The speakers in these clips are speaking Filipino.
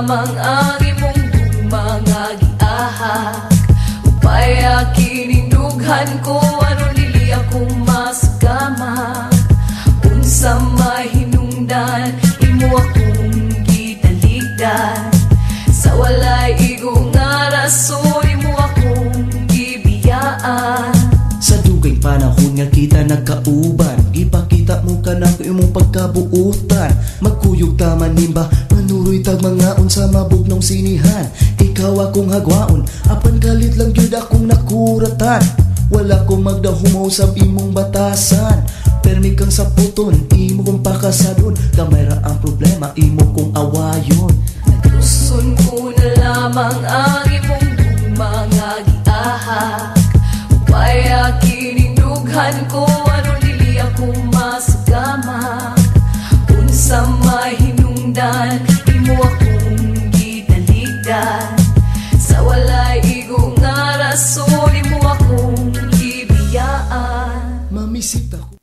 lamang ang imong mga giahak. Upaya kinindughan ko ano dili ako masugama. Unsa may hinungdan imo akong gitaligdan. Sa walay igo nga rason imo akong gibiyaan. Sa dugay panahon nga kita nagkauban, ipakita mo ka na ko imong pagkabuutan. Magkuyog ta manimba, manuroy tag mga unsa mabugnong sinihan. Ikaw akong hagwaon, apan kalit lang gyud akong nakuratan. Wala ko magdahumaw sa imong batasan. Permi kang saputon, imo kong pakasadon. Gamay ra ang problema, imo kong awayon. Nagluson ko na lamang ang imong mga giahak. Upaya kinindughan ko ano dili ako masugama. Unsa may hinungdan imo akong gitaligdan. Sa walay igo nga rason imo akong gibiyaan. Mamisita ko.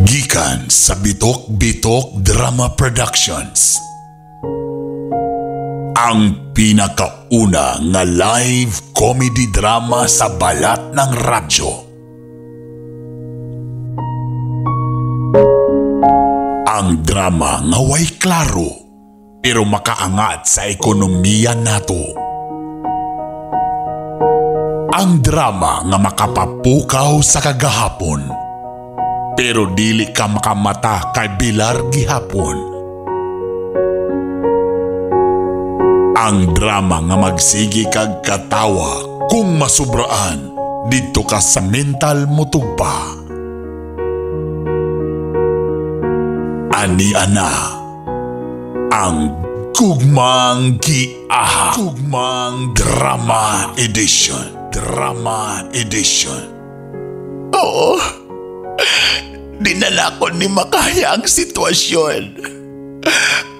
Gikan sa Bitok Bitok Drama Productions. Ang pinakauna nga live comedy drama sa balat ng radyo. Ang drama nga way klaro pero makaangat sa ekonomiya nato. Ang drama nga makapapukaw sa kagahapon pero dili ka makamata kay bilar gihapon. Ang drama nga magsigi kag katawa kung masubraan dito ka sa mental mutugpa. Ani ana ang Gugmang Giahak. Gugmang Drama Edition. Drama Edition. Oo, dinala ko ni makaya ang sitwasyon.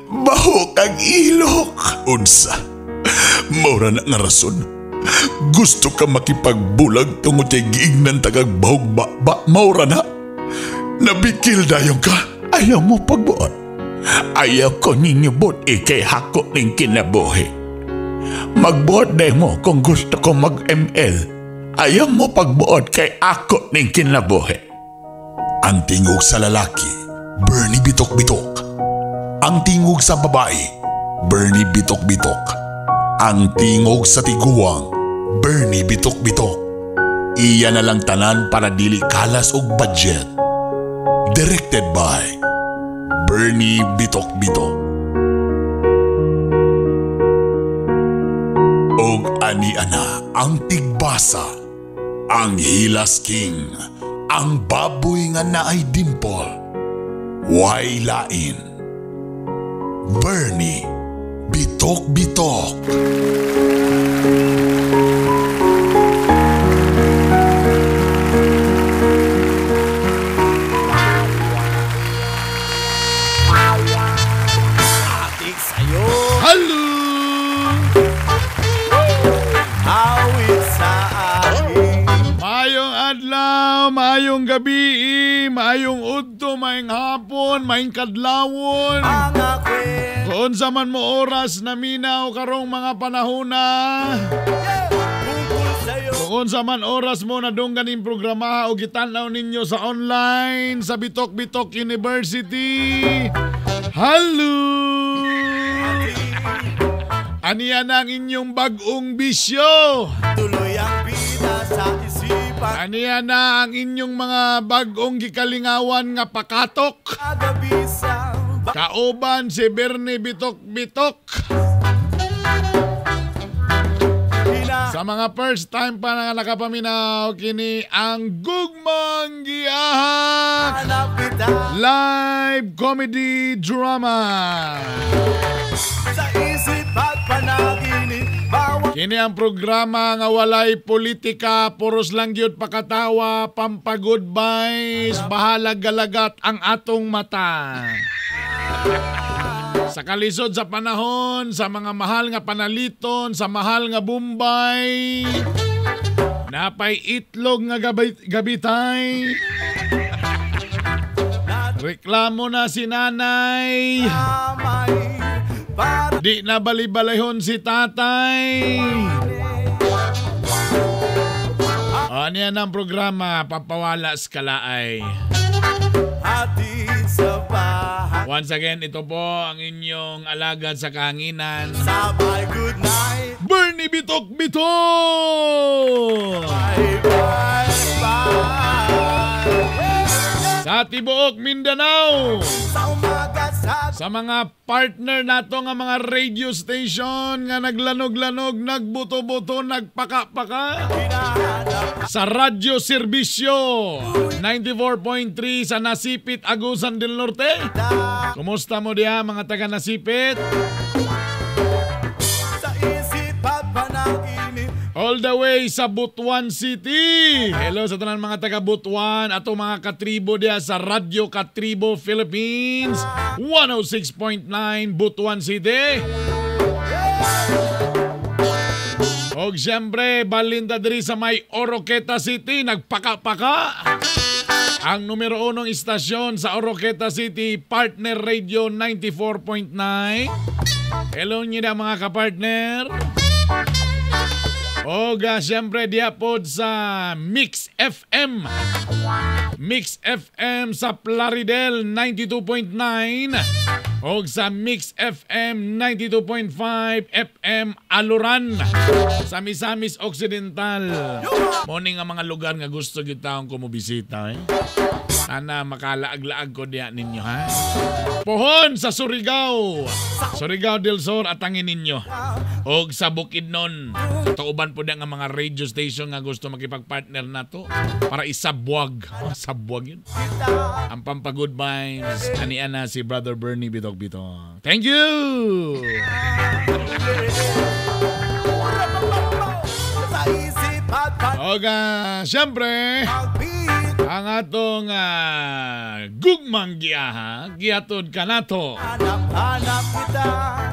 Baho kag ilok. Unsa? Maura na nga rason. Gusto ka makipagbulag tungod kay giingnan tagag bahog ba maura na. Nabikil dayong ka. Ayaw mo pagbuot. Ayaw ko ninyo buot kay hako ning kinabuhi. Magbuot day mo kung gusto ko mag-ML. Ayaw mo pagbuot kay ako ning kinabuhi. Ang tingog sa lalaki, Bernie Bitok-Bitok. Ang tingog sa babae, Bernie Bitok-Bitok. Ang tingog sa tiguang, Bernie Bitok-Bitok. Iya na lang tanan para dili kalas og budget. Directed by Bernie Bitok-Bitok. Og ani ana ang tigbasa, ang Hilas King, ang baboy nga naay dimple. Way lain, Bernie Bitok-Bitok. Atik sa'yo. Hello! Awit sa akin. Mayong adlaw, mayong gabi, mayong udto, mayong hapon, mayong kadlawon. Ang akwin. Kung sa man mo oras na minaw karong mga panahona. Tungkol sa'yo. Kung sa man oras mo na dungganing programa o gitanaw ninyo sa online sa Bitok-Bitok University. Hello! Aniya na ang inyong bagong bisyo. Tuloy ang pina sa isipan. Aniya na ang inyong mga bagong gikalingawan nga pakatok. Agabisa. Kauban si Bernie Bitok-Bitok. Sa mga first time pa na nakapaminaw, kini ang Gugmang Giahak Hanap kita. live comedy drama. Sa isip at panaginip. Bawang Kini ang programa nga walay politika, puros lang gyud pakatawa, pampagood vibes, bahalag galagat ang atong mata. Sa kalisod sa panahon, sa mga mahal nga panaliton, sa mahal nga Bombay, napay itlog nga gabitay. Reklamo na si nanay. may Di na balibalayhon si tatay. Ano yan ang programa, Papawala Skalaay. Hatid sa bahay. Once again, ito po ang inyong alagad sa kahanginan, Sabay good night. Bernie Bitok Bitok! Bye, bye, bye. Sa Tibuok, Mindanao, Sa umaga sa sa mga partner nato nga mga radio station nga naglanog-lanog, nagbuto-buto, nagpaka-paka. hinahanap. Sa Radyo Serbisyo 94.3 sa Nasipit, Agusan del Norte. Kumusta mo diya mga taga Nasipit? Sa isip at panaginip. All the way sa Butuan City. Hello sa tanan mga taga Butuan, ato mga katribo diya sa Radyo Katribo Philippines 106.9 Butuan City. Og siyempre, balinda diri sa may Oroqueta City, nagpaka-paka. Ang numero 1 istasyon sa Oroqueta City, Partner Radio 94.9. Hello niyo na mga kapartner. Og siyempre, diapod sa Mix FM. Mix FM sa Plaridel 92.9. Og sa Mix FM 92.5 FM Aluran sa Misamis Occidental. Morning ang mga lugar nga gusto gyud taong kumubisita eh. Sana makalaag-laag ko diya ninyo ha. Pohon sa Surigao. Surigao del Sur atangin ninyo. Og sa Bukidnon. Tuuban po diya nga mga radio station nga gusto makipag-partner nato para isabwag. Sabwag yun. Ang pampagood vibes. Anian na si Brother Bernie Bitok Bitok. Thank you! Sa isip at Og siyempre, ang atong gugmang giaha, giatod ka nato hanap kita.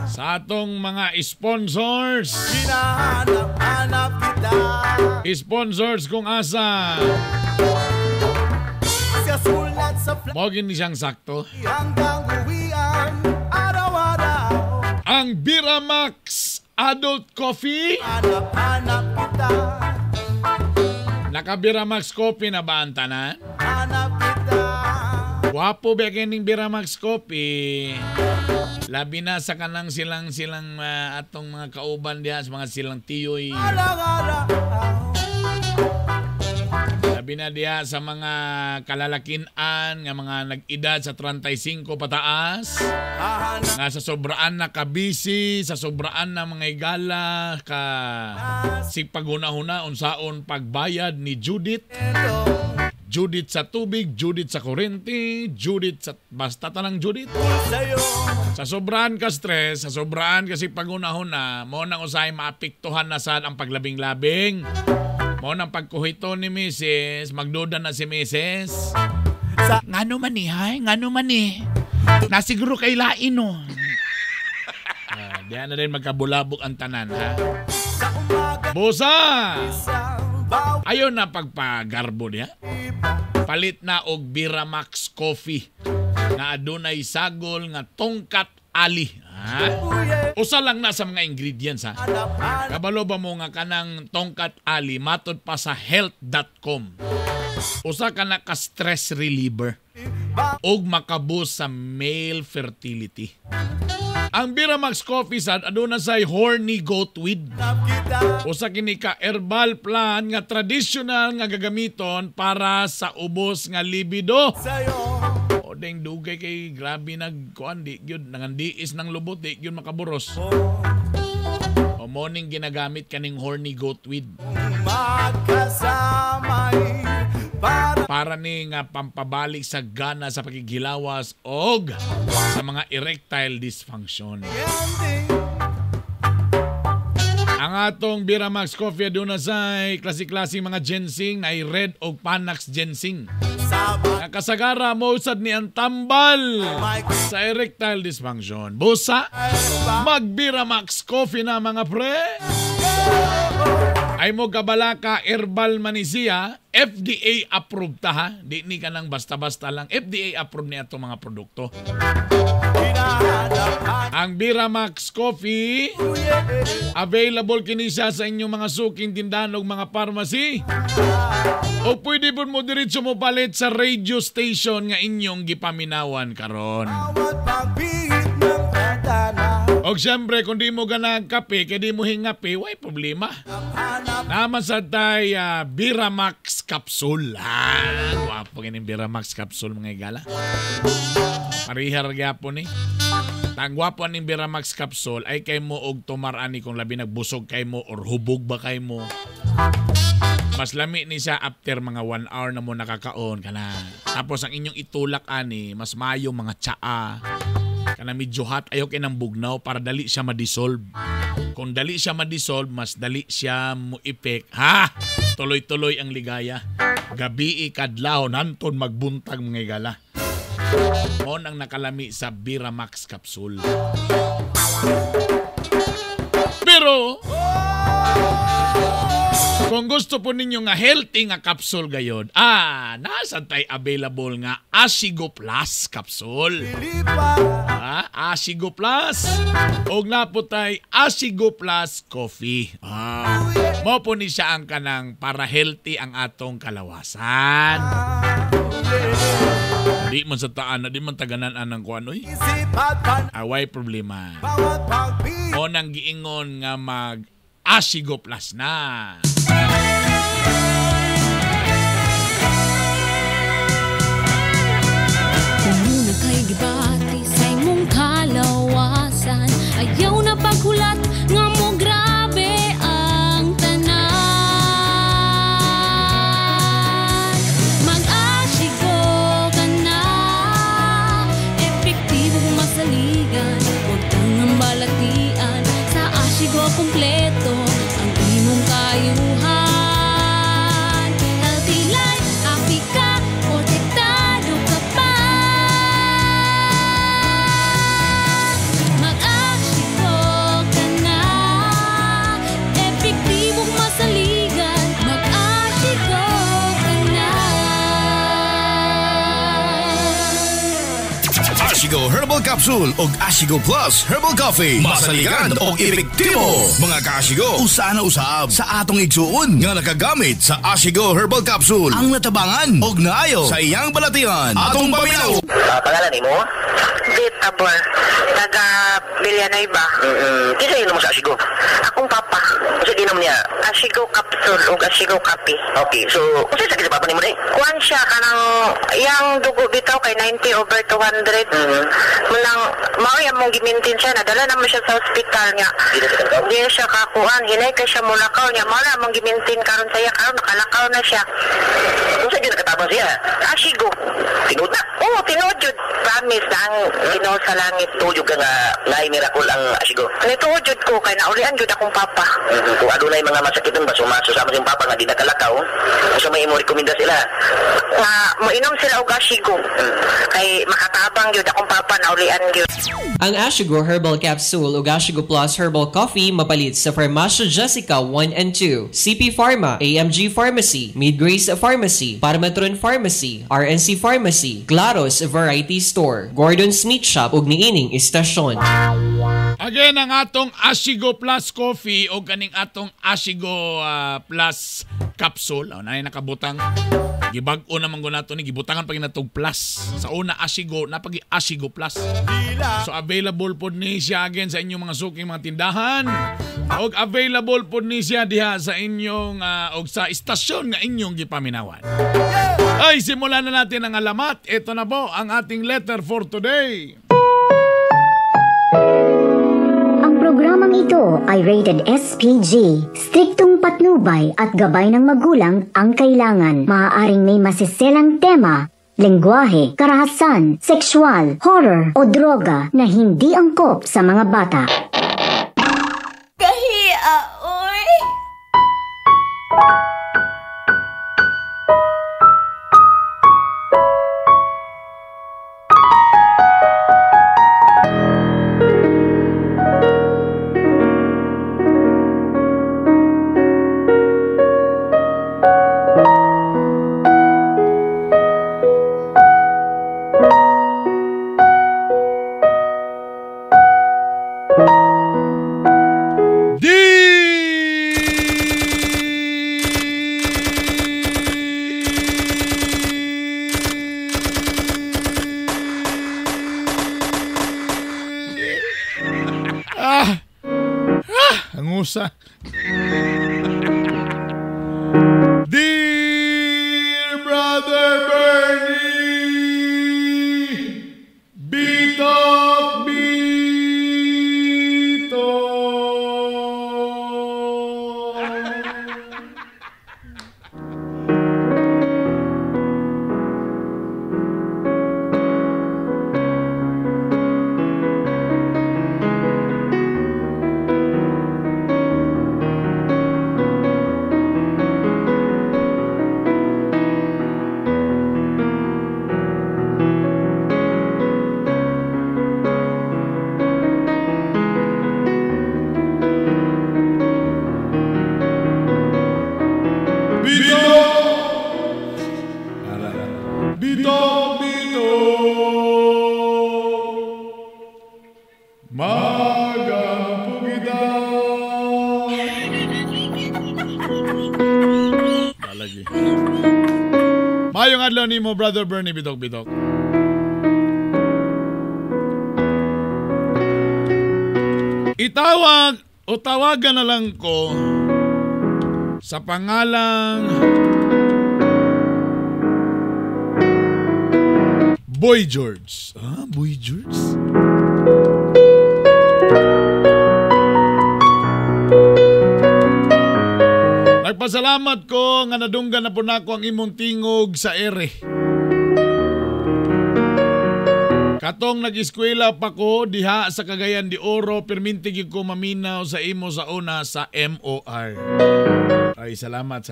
sa atong mga sponsors. Hinahanap kita. Sponsors kung asa. Sa sulat sa Mogin ni siyang sakto. hanggang uwian. Araw-araw. Ang Biramax Adult Coffee. Hanap kita. Naka Biramax Coffee na ba ang tanan? Hanap kita. Wapo ba kining Biramax Coffee? Labi na sa kanang silang atong mga kauban diha sa mga silang tiyoy. Araw-araw. Labi na diha sa mga kalalakinan nga mga nag-edad sa 35 pataas. Hanap Nga sa sobraan na kabisi, sa sobraan na mga igala ka si paghuna-huna unsaon pagbayad ni Judith. Judith sa tubig, Judith sa kurente, Judith sa basta tanang Judith. sa'yo. Sa sobraan ka stress, sa sobraan kasi paghuna-huna, mo nang usay maapektuhan na sad ang paglabing-labing. Mo nang pagkuhito ni Mrs. magduda na si Mrs. Ngano man ni, hay? Ngano man ni? Nasiguro kay lain, no? Diyan na rin magkabulabog ang tanan, ha? Sa umaga Busa! isang bawat Ayon na pagpagarbo niya. Palit na og Biramax Coffee na adunay sagol nga tongkat ali. Ha? Usa lang na sa mga ingredients, ha? hanap. Kabalo ba mo nga kanang tongkat ali matod pa sa health.com. Usa ka na ka stress reliever og makabus sa male fertility. Ang Biramax Coffee sad aduna say horny goat weed. Hanap kita. Usa kini ka herbal plant nga traditional nga gagamiton para sa ubos nga libido. Sa'yo. O deng dugay kay grabe nagkuan di gyud nangandiis ng lubot di gyud makaburos. O morning ginagamit kaning horny goat weed Magkasamay para para ni nga pampabalik sa gana sa pagkigilawas og sa mga erectile dysfunction. ending. Ang atong Biramax Coffee aduna say klase-klase mga ginseng na red og Panax ginseng. Sabay Nakasagara mo usad ni ang tambal sa erectile dysfunction. Busa, mag-Biramax Coffee na mga pre. Ay mo kabalaka herbal manisia, FDA approved ta ha. Di ni ka nang basta-basta lang. FDA approved ni atong mga produkto. hinahanap. Ang Biramax Coffee, available kini siya sa inyong mga suking tindahan o mga pharmacy. O pwede po mo diretso mo palit sa radio station nga inyong gipaminawan karon. O siyempre, kung di mo ganang kape, kaya di mo hingapi, way problema. Naman sa tay Biramax Capsule. Guwapo ganyan Biramax Capsule mga igala. Parihar gyapon ni. Ang gwapo ning Biramax Capsule ay kay mo og tumarani kung labi nagbusog kay mo or hubog ba kay mo. Mas lami ni siya after mga 1 hour na mo nakakaon kana. Tapos ang inyong itulak ani, mas mayo mga tsaa. Kana medyo hot ayaw kay nang bugnaw para dali siya ma-dissolve. Kung dali siya ma-dissolve, mas dali siya mo ipek. Ha! Tuloy-tuloy ang ligaya. Gabi ikadlaw nanton magbuntag mga igala. Mon ang nakalami sa Biramax Capsule. Pero kung gusto po ninyo nga healthy nga capsule gayod, nasa tay available nga Ashigo Plus Capsule. Ashigo Plus. Og na po tay Ashigo Plus Coffee. Mo po ni siya ang kanang para healthy ang atong kalawasan. Di man sa taan na di man taganan anang kuanoy. Away problema. O nang giingon nga mag Ashigo Plus na. Kung muna kay gibati sa imong kalawasan, ayaw na paghulat nga mo grabe ang tanan. Mag-Ashigo ka na, epektibo masaligan, huwag kang ambalatian. Sa Ashigo kompleto ang imong kayuhan. Healthy life, happy ka, protektado ka pa. Mag-Ashigo ka na, epektibong masaligan. Mag-Ashigo ka na. Ashigo Herbal Capsule ug Ashigo Plus Herbal Coffee. Masaligan og epektibo. Mga ka-Ashigo, usa na usab sa atong igsuon nga nakagamit sa Ashigo Herbal Capsule ang natabangan og naayo sa iyang balatian. Atong paminaw. Pangalan ni mo? Vitabor. Taga Villanueva ba? Kisa yun mo sa Ashigo? Akong papa. Kasi ginom niya Ashigo Capsule o Ashigo Coffee. Okay, so kasi sa papa ni mo rin? Kuhan siya kanang yang dugo bitaw kay 90/200. Mulang mao yang mong gimintin siya, nadala naman siya sa ospital niya. Hindi siya kakuan, hinay kay siya mulakaw niya. Mao na mong gimintin karon saya, karon nakalakaw na siya. Kung sa nakatabang siya? Ashigo. Tinood na? Oo, tinood yun. Promise na ang Ginoo sa langit. Tuyog ka nga naay miracle ang Ashigo. Nituod yun ko, kay naulian yun akong papa. Kung adunay mga masakit nun ba, sumasama sa papa nga di nakalakaw, gusto may mo rekomenda sila. Mainom sila og Ashigo. Kay makatabang yun akong papa, naulian yun. Ang Ashigo Herbal Capsule ug Ashigo Plus Herbal Coffee mapalit sa Farmacia Jessica 1 and 2, CP Pharma, AMG Pharmacy, Midgrace Pharmacy, Parmatron Pharmacy, RNC Pharmacy, Claros Variety Store, Gordon Smith Shop ug niining istasyon. Again, ang atong Ashigo Plus Coffee o kaning atong Ashigo Plus Capsule. Na nakabutang. Gibag-o naman ko nato ni gibutangan pag natong plus. Sa una Ashigo, napagi Ashigo Plus. So available po ni siya again sa inyong mga suking mga tindahan. O available po ni siya diha sa inyong o sa istasyon nga inyong gipaminawan. Ay, simulan na natin ang alamat. Ito na po ang ating letter for today. Ang programang ito ay rated SPG. Striktong patnubay at gabay ng magulang ang kailangan. Maaaring may masiselang tema, lengguwahe, karahasan, sexual, horror o droga na hindi angkop sa mga bata. Kahiya, oy! Hangusa. Dear Brother Bernie, bitok bito. Bito, bito, magampo kita. Malagi. Mayong adlaw nimo, Brother Bernie, bitok-bitok. Tawagan na lang ko sa pangalang Boy George. Ah, Boy George? Nagpasalamat ko nga nadunggan na po na ako ang imong tingog sa ere. Katong nag-eskwela pa ko diha sa Cagayan de Oro, permintigig ko maminaw sa imo sa una sa MOR. Ay, salamat.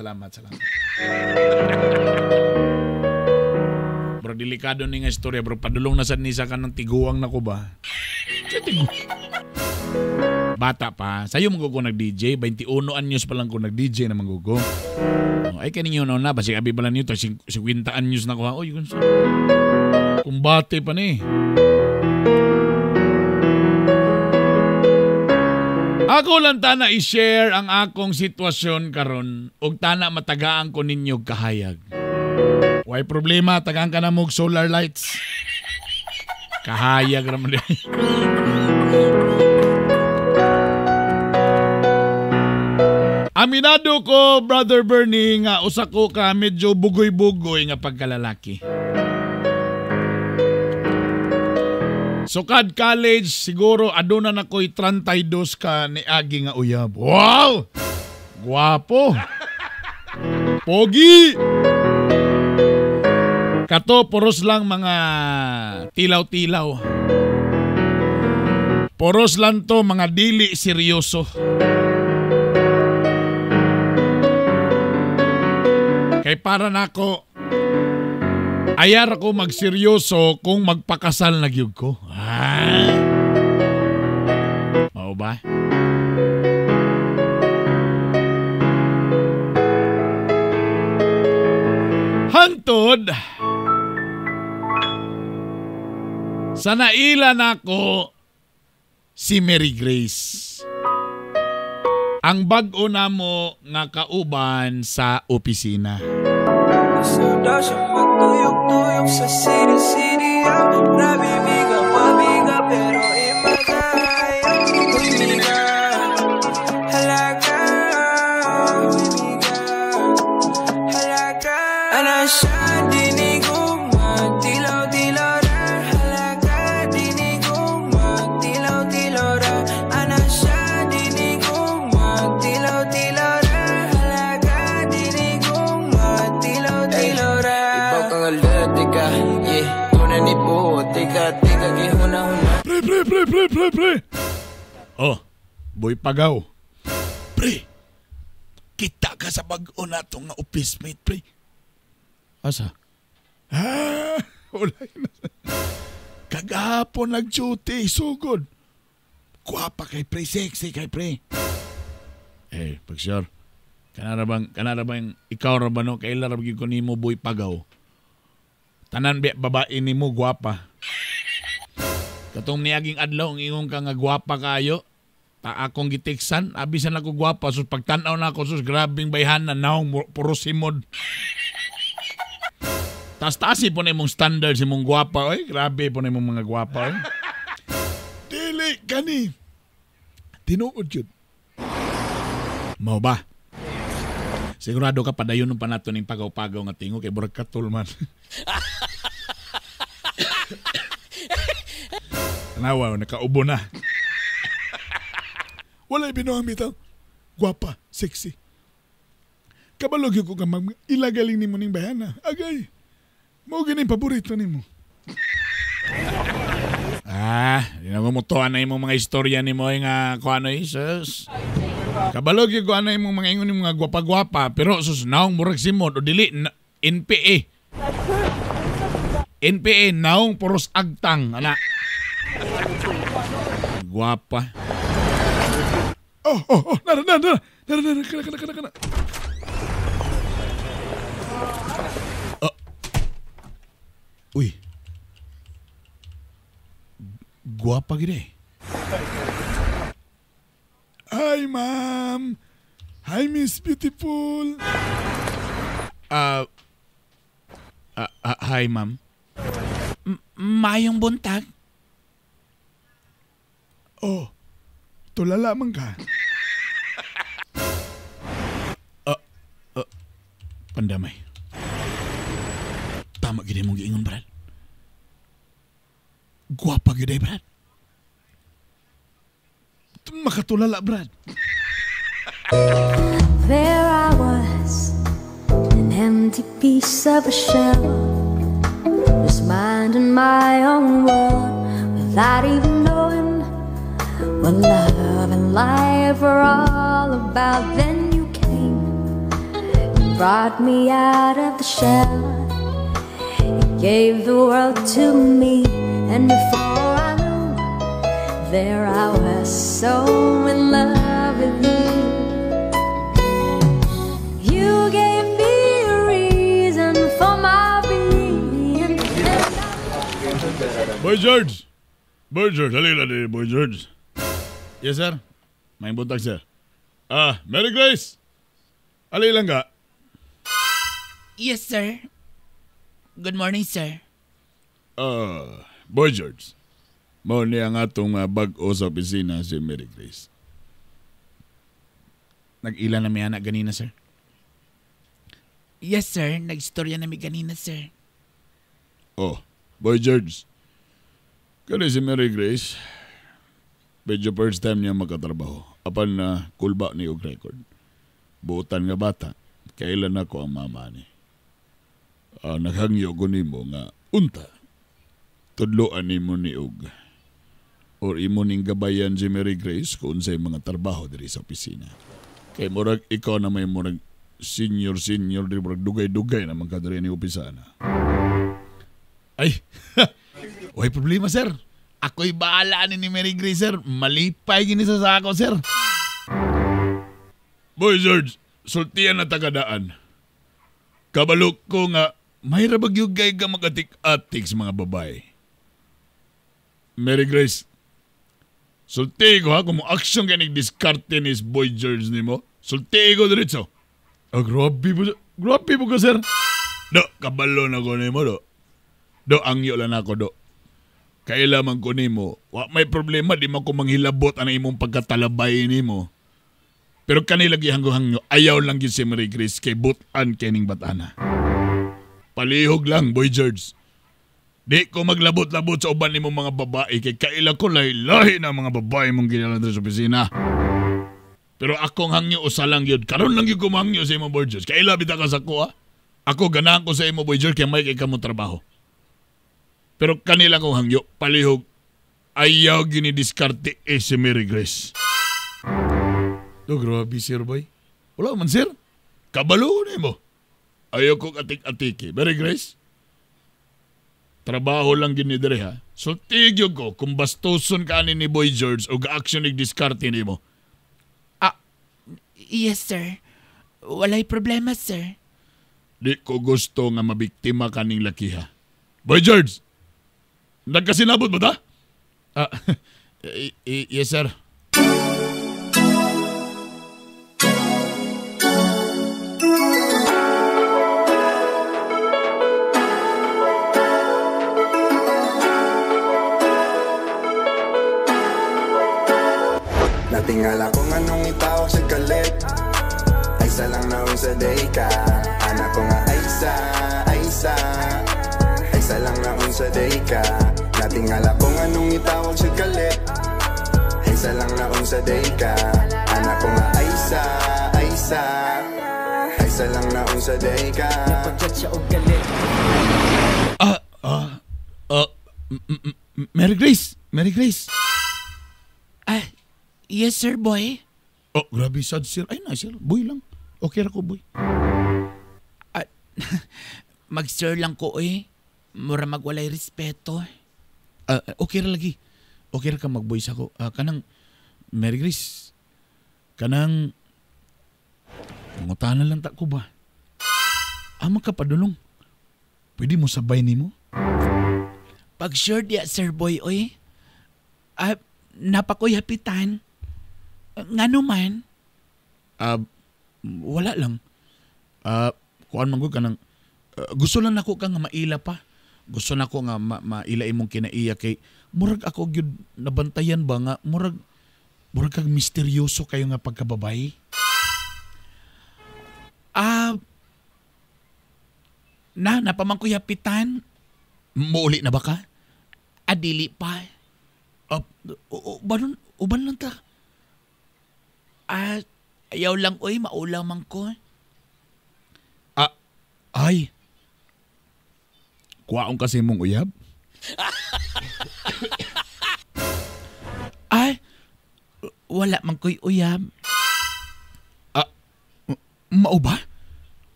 Bro, delikado ni nga istorya, bro. Padulong na sad ni sa kanang tiguang na ko ba? Bata pa. Sayo manggugo nag-DJ. 21 anyos pa lang ko nag-DJ na manggugo. Ay, kaninyo na. Basi abi pala niyo. 50 anyos na ko. Oy, kumbate pa ni. Ako lang tana i-share ang akong sitwasyon karon ug tana matagaan ko ninyo kahayag. Way problema, tagaan ka na mong solar lights. Kahayag raman din. Aminado ko, Brother Bernie, nga usa ko ka medyo bugoy-bugoy nga pagkalalaki. Sukad college, siguro aduna na ko'y 32 ka ni agi nga uyab. Wow! Guwapo! Pogi! Kato, poros lang mga tilaw-tilaw. Poros lang to mga dili seryoso. Kay para nako, ayar ako magseryoso kung magpakasal na gyud ko. Mao ba? Hantod sa naila nako si Mary Grace. Ang bag-o namo nga kauban sa opisina. Gusto daw siya magtuyok-tuyok sa city-city. Nabibigang mabiga pero imagaya. Umiga, halaga. Umiga, halaga. Ana siya dinig kong magtilaw-tilaw ra. Halaga, dinig kong magtilaw-tilaw ra. Ana siya dinig kong magtilaw-tilaw ra. Halaga, dinig kong magtilaw-tilaw ra. Ibaw kang alatika, yeah. Tunan ni po, tika gihuna-huna. Pre. Oh, boy pagaw. Pre, kita ka sa bag-o na itong nga office mate, pre. Asa? Wala na. Kagahapon nag-duty, sugod. Kuwapa kay pre, sexy kay pre. Pag-sure. Kanara bang ikaw ra ba no? Kailan ra bagi ko nimo boy pagaw. Tanan babae nimo guwapa. Katong niaging adlaw ang ingong ka nga guwapa kayo. Ta akong gitiksan, abisan ako guwapa sus pagtan-aw na ako sus grabing bayhanan naong puro simod. Tas-tasi po na imong standard si mong guwapa, oy. Grabe po na imong mga guwapa, oy. Dili, kani. Tinuod yun. Mao ba? Sigurado ka padayon ng panato ning pagaw-pagaw nga tingo kay burag katul man. Tanawa, nakaubo na. Wala'y binuang bitaw. Gwapa, sexy. Kabalog yung ko ka ilagaling ni mo ning bayana. Agay, mo ganing paborito ni mo. Di na mo mutuan na yung mga istorya ni mo nga kung ano isos. Kabalog yung kung ano yung mga ingon yung mga gwapa-gwapa, pero sus naong murag simod o dili, NPA. NPA, naong puros agtang, ana. Gwapa. Nara, kana. Uy. Guwapa gini. Hi, ma'am. Hi, Miss Beautiful. Hi, ma'am. Mayong buntag. Oh, tulala man ka. Pandamay. Tama gini mong giingon, Brad. Guwapa gini, Brad. Makatulala, Brad. There I was, an empty piece of a shell, just minding my own world without even knowing what love and life are all about. Then you came and brought me out of the shell. You gave the world to me, and before I knew, there I was, so in love with you. You gave me a reason for my being. Boy George! Boy George, halila din, Boy George. Yes, sir. May buntag, sir. Mary Grace! Halila ka? Yes, sir. Good morning, sir. Boy George. Mao niya nga itong bag-o sa opisina si Mary Grace. Nag-ila na may anak ganina, sir? Yes, sir. Nag-istorya na may ganina, sir. Boy George. Kaya si Mary Grace, medyo first time niya makatrabaho. Apan na kulba ni og record. Buutan nga bata, kailan ako ang mama ni. Naghangyo ko ni mo nga unta. Tudloan ni mo ni og or imo ning gabayan si Mary Grace kung unsay mga trabaho diri sa opisina. Kay murag ikaw na may murag senior di murag dugay-dugay na magkadiri ni opisina. Ay, way problema, sir. Ako'y bahala ni Mary Grace, sir. Malipay gini sa ako, sir. Boy George, sultian na tagadaan. Kabalok ko nga may rabagyugay ka magatik-atik sa mga babae. Mary Grace, sulti ko ha, kung mo aksyon ka nag-diskarte ni Boy George ni mo, sulti ko diretso. Grabe po ka, sir. Do, kabalo na ko ni mo, do. Do, angyo lang ako, do. Kailaman ko ni mo, may problema, di mo ko manghilabot ang imong pagkatalabay ni mo. Pero kanilagi hanggo-hangyo, ayaw lang yun si Mary Grace kay butan kening batana. Palihog lang, Boy George. Di ko maglabot-labot sa uban ni mong mga babae kay kaila ko lahi-lahi na mga babae mong ginalandra sa opisina. Pero akong hangyo usa lang yun. Karon lang yun kumangyo sa imo, Boy George. Kaila bita ka sa ko, ha? Ako ganahan ko sa imo, Boy George, kaya may kay kamo trabaho. Pero kanila kong hangyo, palihog, ayaw ginidiskarte si Mary Grace. Grabe, sir, boy. Wala man, sir. Kabalo na mo. Ayaw kong atik-atiki. Mary Grace, trabaho lang ginidere, ha? So, tigyo ko kung bastoson ka ni Boy George o ga-action nag-diskarte ni mo. Yes, sir. Walay problema, sir. Di ko gusto nga mabiktima ka ning laki, ha? Boy George, nagkasinabot ba ta? Yes, sir. Natingala kung anong itawag sa kalit. Aysa lang naon sa day ka. Anak ko nga Aysa, Aysa. Aysa lang naon sa day ka. Natingala kung anong itawag sa kalit. Aysa lang naon sa day ka. Anak ko nga Aysa, Aysa. Aysa lang naon sa day ka. Napagkat siya og galit. Mary Grace! Mary Grace! Yes, sir, boy. Oh, grabe sad, sir. Ay na, sir. Boy lang. Okay ra ko, boy. Mag-sir lang ko, Mura magwalay respeto. Okay ra lagi. Okay ra ka mag-boy sa ko. Kanang, Mary Grace, kanang, ngutanan lang ta ko ba? Ama ka padulong. Pwede mo sabay ni mo? Pag sure diya, sir, boy, napakoy hapitan. Nga naman? Wala lang. Kuan man ko kanang gusto lang nako ka nga maila pa. Gusto nako nga maila imong kinaiya kay murag ako gyud nabantayan ba nga murag kag misteryoso kayo nga pagkababay. Napamangkoy hapitan. Muuli na ba ka? Adili pa. Uban lang ta. Ayaw lang, maulang man ko. Ay. Kuwaon kasi mong uyab? Wala man ko'y uyab. Mao ba?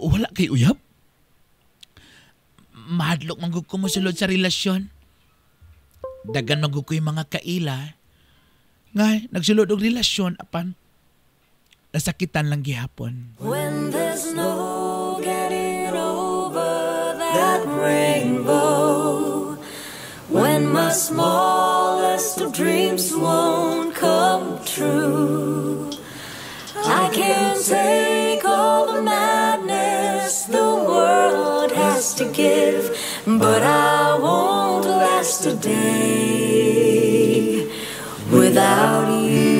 Wala kay uyab? Mahadlok man ko musulod sa relasyon. Dagan man ko'y mga kaila. Ngay, nagsulod og relasyon apan nasakitan lang gihapon. When there's no getting over that rainbow, when my smallest of dreams won't come true, I can take all the madness the world has to give, but I won't last a day without you.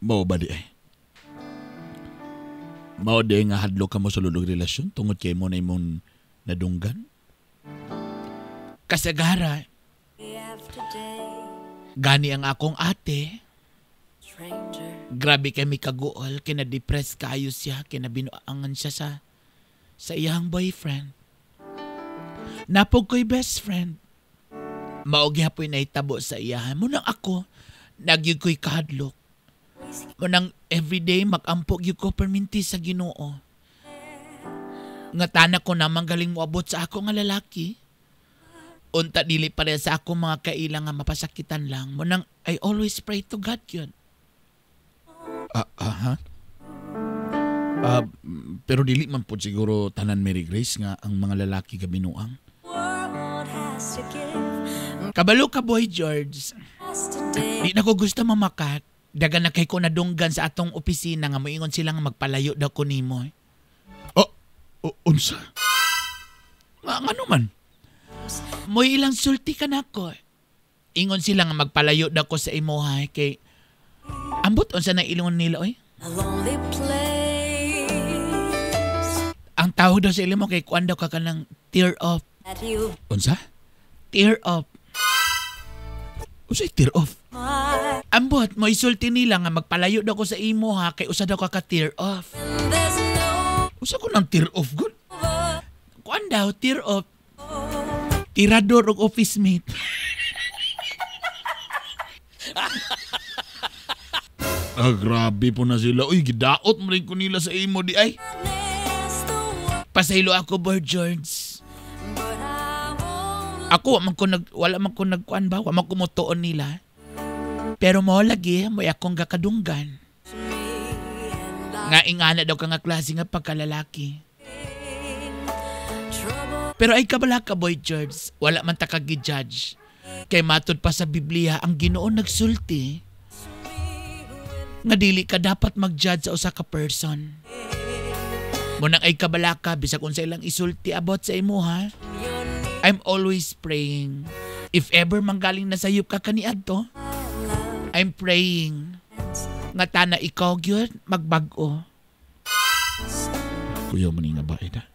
Mao ba di ay? Mao di nga hadlo ka mo sa lulog relasyon tungod kay mo na imong nadunggan? Kasagara, gani ang akong ate. Grabe kami kaguol, kina-depress kayo siya, kinabinuangan siya sa iyang boyfriend. Napog ko'y best friend. Maogi hapoy na itabo sa iyahan. Munang ako, nagyug ko'y kahadlok. Munang everyday mag-ampog yung ko perminti sa Ginoo. Nga tanak ko namang galing mo abot sa ako nga lalaki. Unta dili pa rin sa ako mga kailang nga mapasakitan lang. Munang I always pray to God yun. Pero dili man po siguro tanan Mary Grace nga ang mga lalaki gabinuang. Kabalo ka, Boy George. Di na ko gusto mamakat. Dagan na kay ko nadunggan sa atong opisina nga moingon sila nga magpalayo daw ko nimo. Unsa? Ano man? Moy ilang sulti ka na ko. Ingon sila nga magpalayo daw ko sa imo kay ambot unsa na ilungon nila Ang tawag daw sa ilimo kay kuan daw ka kanang tear off. Unsa? Tear off. Unsay tear off? Ambot mo isulti nila nga magpalayo daw ko sa imo kay usa daw ka tear off. Usa ko nang tear off good? Kuan daw tear off. Tirador og office mate. Grabe po na sila. Uy, gidaot mo rin ko nila sa imo di ay. Pasaylo ako, Boy George. Ako, wala man ko nagkuan ba? Wala man ko motoon nila. Pero mo lagi, may akong kakadunggan. Nga ingana daw ka nga klase nga pagkalalaki. Pero ay kabala ka, Boy George. Wala man ta kagi-judge. Kay matod pa sa Biblia, ang Ginoo nagsulti nga dili ka dapat mag-judge sa usa ka person. Munang ay kabalaka bisag unsa ilang isulti about sa imo I'm always praying If ever manggaling na sayop ka kaniadto, I'm praying nga tana ikaw gyud magbag-o. Kuya man nga ba ina?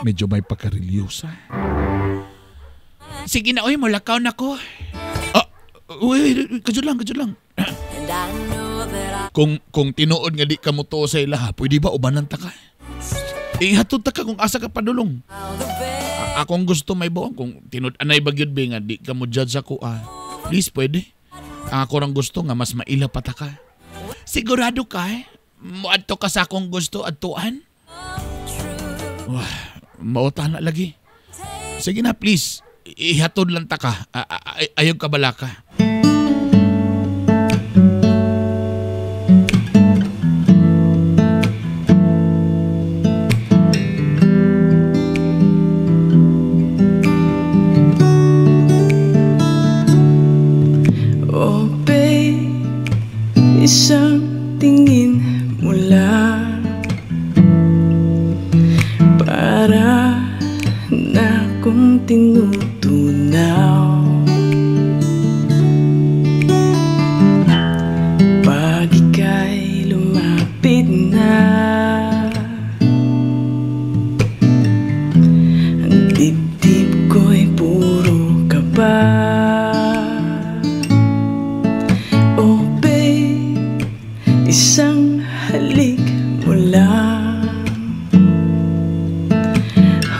Medyo may pagkarelyosa. Sige na, oy, mulakaw na ko. Kajud lang. Kung tinuod nga di ka mo to sa ilaha, pwede ba ubanan ta ka? Ihatod ta ka kung asa ka padulong. Akong gusto may buong kung tinuod anay bagyod be nga di ka mo judge ako. Please, pwede. Ako rang gusto nga mas maila pa ta ka. Sigurado ka muadto ka sa akong gusto adtuan? Mauta na lagi. Sige na, please. Ihatod lang ta ka. Ayog ka bala ka. Oh babe, isang tingin mo lang para na kong tinutunaw. Pag ika'y lumapit na, ang dibdib ko'y puro kaba. Oh babe, isang halik mo lang,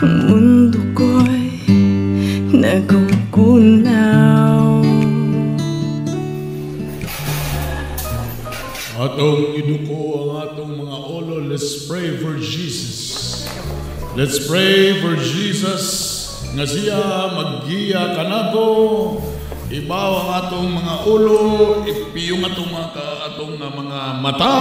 ang mundo ko'y nagugunaw. Atong iduko ang atong mga ulo. Let's pray for Jesus. Let's pray for Jesus nga siya maggiya kanato. Ibaw ang atong mga ulo, ipiyong atong mga mata.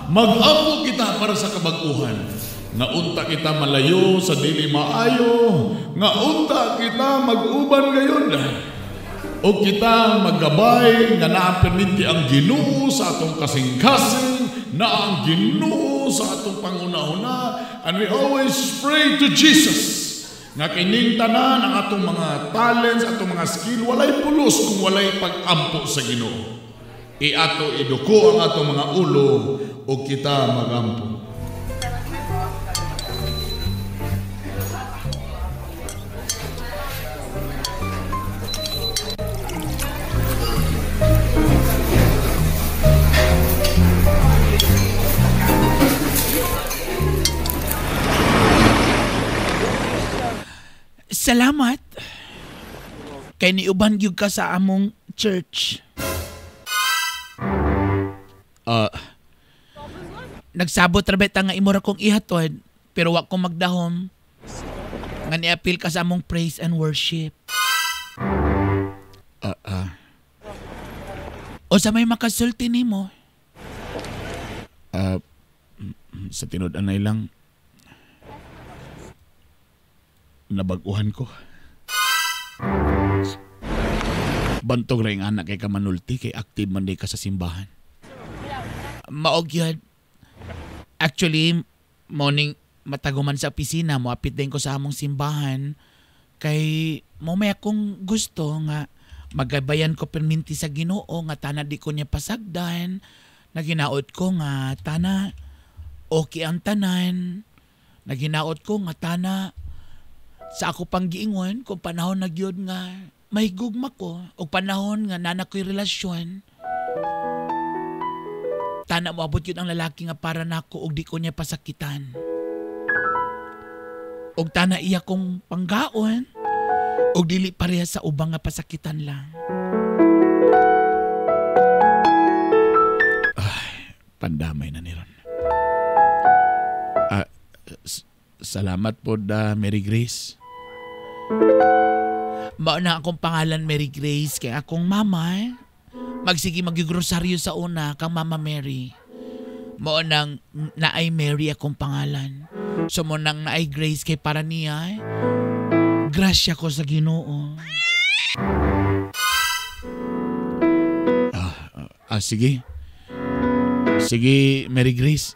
Mag-apo kita para sa kabaguhan. Nga unta kita malayo sa dili maayo. Nga unta kita mag-uban gayon. O kita maggabay nga naapirminti ang Ginoo sa atong kasing-kasing, na ang Ginoo sa atong pangunahuna. And we always pray to Jesus nga kining tanan ang atong mga talents, atong mga skill, walay pulos kung walay pag-ampo sa Ginoo. Iato iduko ang atong mga ulo o kita magampo. Salamat. Kay niuban gyud ka sa among church. Nagsabot ra bet nga imura kong ihatod, pero wa ko magdahom. Nga ni-appeal ka sa among praise and worship. O sa may makasulti nimo? Sa tinud-anay lang, nabaguhan ko. Bantog ra yung anak kay kamanulti, kay active man di ka sa simbahan. Maog yun. Actually, morning mataguman sa opisina, moapit din ko sa among simbahan. Kay mo may akong gusto nga magabayan ko perminti sa Ginoo nga tana di ko niya pasagdan. Naginaot ko nga tana okay ang tanan. Naginaot ko nga tana sa ako pang giingon kung panahon na gyud nga may gugma ko o panahon nga nanak ko'y relasyon. Tana mo abot yun ang lalaki nga para nako og di ko niya pasakitan. Og tana iya kong panggaon og dili pareha sa ubang nga pasakitan lang. Pandamay na ni ron. Salamat po Mary Grace. Mao na akong pangalan Mary Grace kay akong mama. Magsige magigrosaryo sa una kang Mama Mary. Mao nang naay Mary akong pangalan. So mo nang naay Grace kay para niya. Grasya ko sa Ginoo. Sige. Sige, Mary Grace.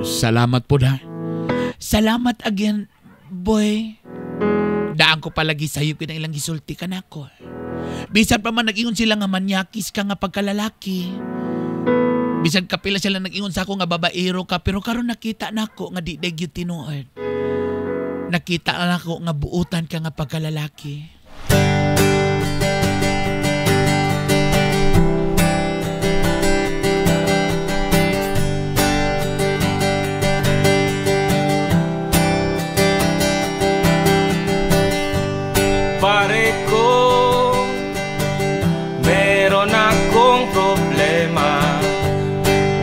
Salamat po da. Salamat again, boy. Daan ko palagi sa'yo kinailang gisulti ka na ako. Bisan pa man nag-ingon sila nga manyakis ka nga pagkalalaki. Bisan kapila sila nag-ingon sa ako nga babaero ka, pero karon nakita na ako nga di gyud tinuod. Nakita na ako nga buutan ka nga pagkalalaki. Pare ko, meron akong problema.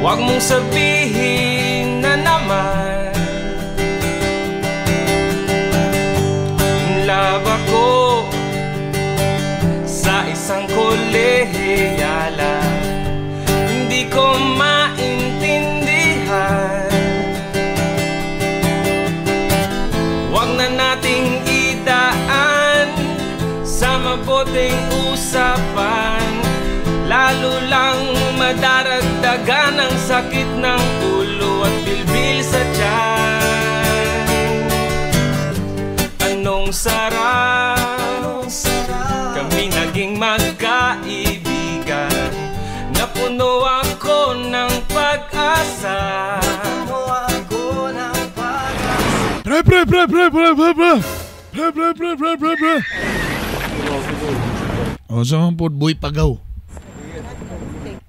Huwag mong sabihin na naman love ako sa isang kolehiyala. Hindi ko maintindihan. Huwag na nating idaan sa mabuting usapan, lalo lang madaragdagan ang sakit ng ulo at bilbil sa tiyan. Anong sarap kami naging magkaibigan, napuno ako ng pag-asa. O sa mga po, boy pagaw.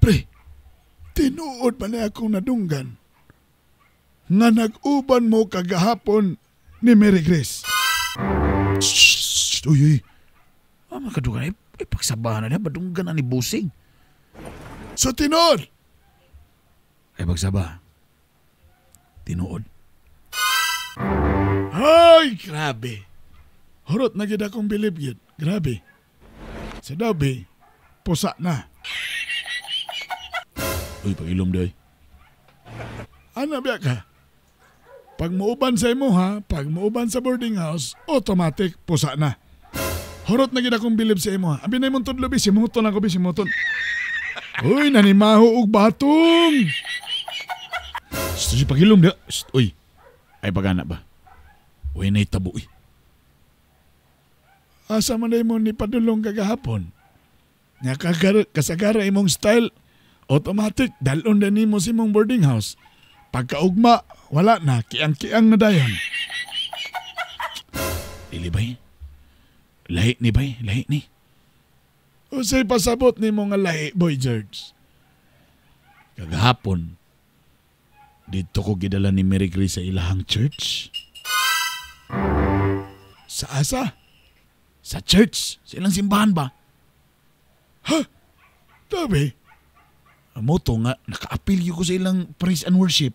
Pre, tinuod pa na akong nadunggan nga nag-uban mo kagahapon ni Mary Grace. Shhh! Uy, makadugan ipagsabahan na badunggan na ni Busing. So tinuod! Ay pagsaba. Tinuod. Ay, grabe. Hurot na gid akong bilib yun. Grabe. Sa dabi, pusa na. Uy, pag-ilom day. Ano biya ka? Pag muuban sa imo ha, pag muuban sa boarding house, automatic pusa na. Hurot na gid akong bilib sa imo ha. Abi na imong tudlo, simuton ako, simuton. Uy, nanimaho og batong. Sige, pag-ilom day. Uy, ay pag-anak ba? Uy, na itabo uy. Asa man mo ni padulong kagahapon. Nga kasagara imong style, automatic dalon na nimo sa imong boarding house. Pagkaugma, wala na, kiang-kiang na dayon. Dili bay? Lahi ni bay? Lahi ni? Usay pasabot ni mo nga lahi, Boy George. Kagahapon, dito ko gidala ni Mary Grace sa ilahang church. Sa asa? Sa church? Sa ilang simbahan ba? Ha? Tabi? Moto nga, naka-appeal ko sa ilang praise and worship.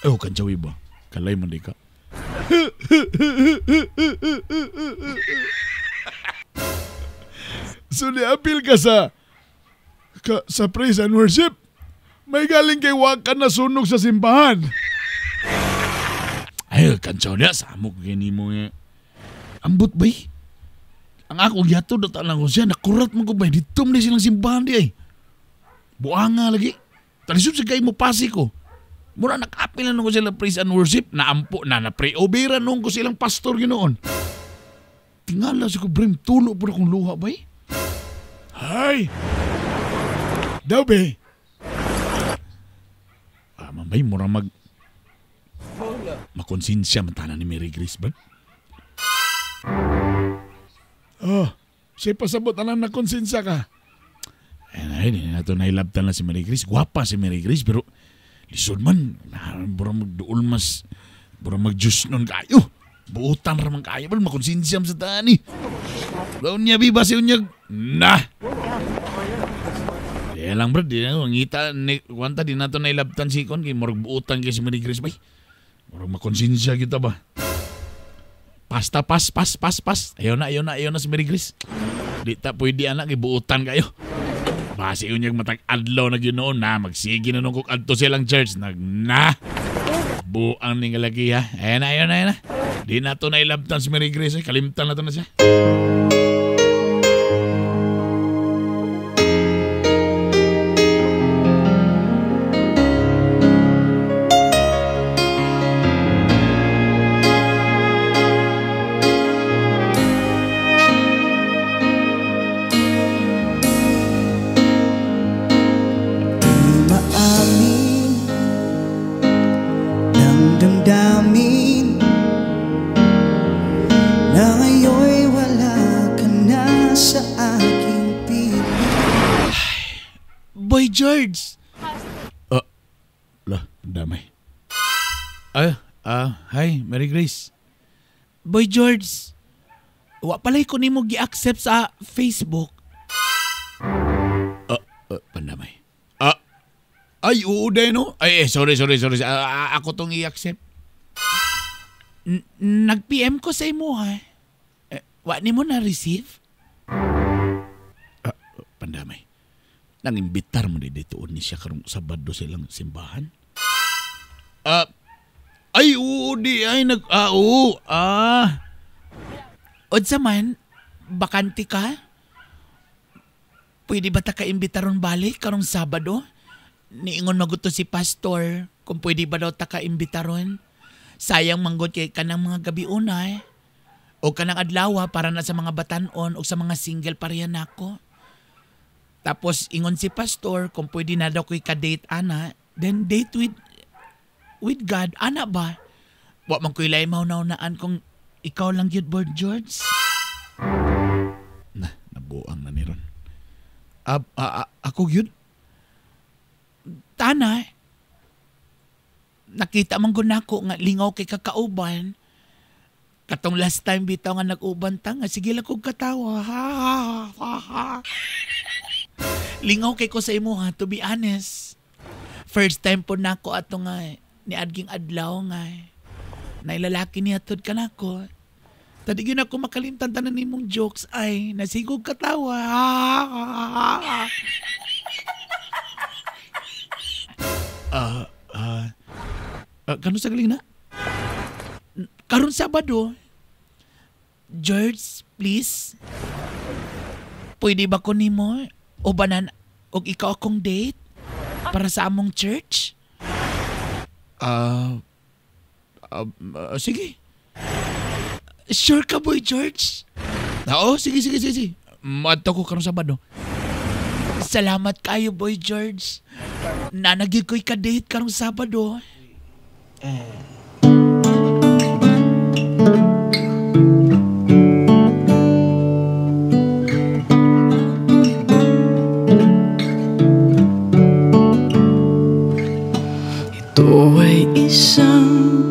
Oh, kanchawi ba? Kalay man di ka. So, ni-appeal ka sa praise and worship? May galing kay wakan na sunog sa simbahan. Ay, kantsaw niya. Samok gini mo nga. Ambot ba eh? Ang akong yato data lang ko siya. Nakurat mo ko ba? Dito mo na silang simbahan di ay. Buanga lagi. Talisod sa kayo mo pasi ko. Mura nakapil na ko sila praise and worship. Naampo na pre-obera nung ko silang pastor ginoon. Tingala sa ko, Brim. Tulo po na kong luha ba eh? Hay! Daw be? Mambay, mura makonsensya matana ni Mary Grace ba? Oh, siya pasabot alam na konsensya ka. Ay, hindi na ito nailabtan na si Mary Grace. Gwapa si Mary Grace, pero lisod man, burang magduol mas, burang mag-juice nun kayo. Buutan ramang kayo, pero makonsensya sa tani. Laon niya, biba siya niya, nah! Kaya lang bro, di na ngita, wanta di na ito nailabtan si Kon, kaya morag buutan kay si Mary Grace ba? Morag makonsensya kita ba? Pasta, pas. Ayaw na si Mary Grace. Di ta pwede anak, kay buutan kayo. Basi yun yung matag-adlaw na ginoon na, magsige na nung kukadto silang church, buang ning lagi ha. Ayan na. Di na ito nailabtan si Mary Grace, kalimtan na ito na siya. George. Damay. Hi, Mary Grace. Boy George, wa palay ko nimo gi-accept sa Facebook. Pandamay. Ay, oo din, no? Ay, sorry. Ako tong i-accept. Nag-PM ko sa imo, ha? Wa nimo na-receive? Pandamay. Nangimbitar mo dito ni siya karong Sabado silang simbahan. Ay, oo, oo. Odsa man, bakante ka? Pwede ba ta ka-imbitaron balik karong Sabado? Niingon maguto si pastor kung pwede ba daw ta ka-imbitaron. Sayang manggod kay kanang mga gabi una o kanang adlaw para na sa mga batanon o sa mga single pareha nako. Tapos ingon si pastor kung pwede na daw ko'y ka-date ana, then date with God, ana ba? Wa man ko'y lay mauna-unaan kung ikaw lang yun, Boy George. Nabuang na ni Ron. Ako yun? Tana, nakita man gud nako nga lingaw kay kakauban. Katong last time bitaw nga nag-uban ta nga sige lang kog katawa. Lingaw kay ko sa imo ha, to be honest. First time po nako ato nga ni adging adlaw nga. Nailalaki niya tod ka nako. Tadi gyud ako makalimtan tanan nimong jokes ay nasigog katawa. Kano sa galing na? Karon Sabado. George, please. Pwede ba ko nimo o banan og ikaw akong date para sa among church? Sige. Sure ka, Boy George? Oo, sige. Madto ko karong Sabado. Salamat kayo, Boy George. Nanagig ko'y ka-date karong Sabado. Ito ay isang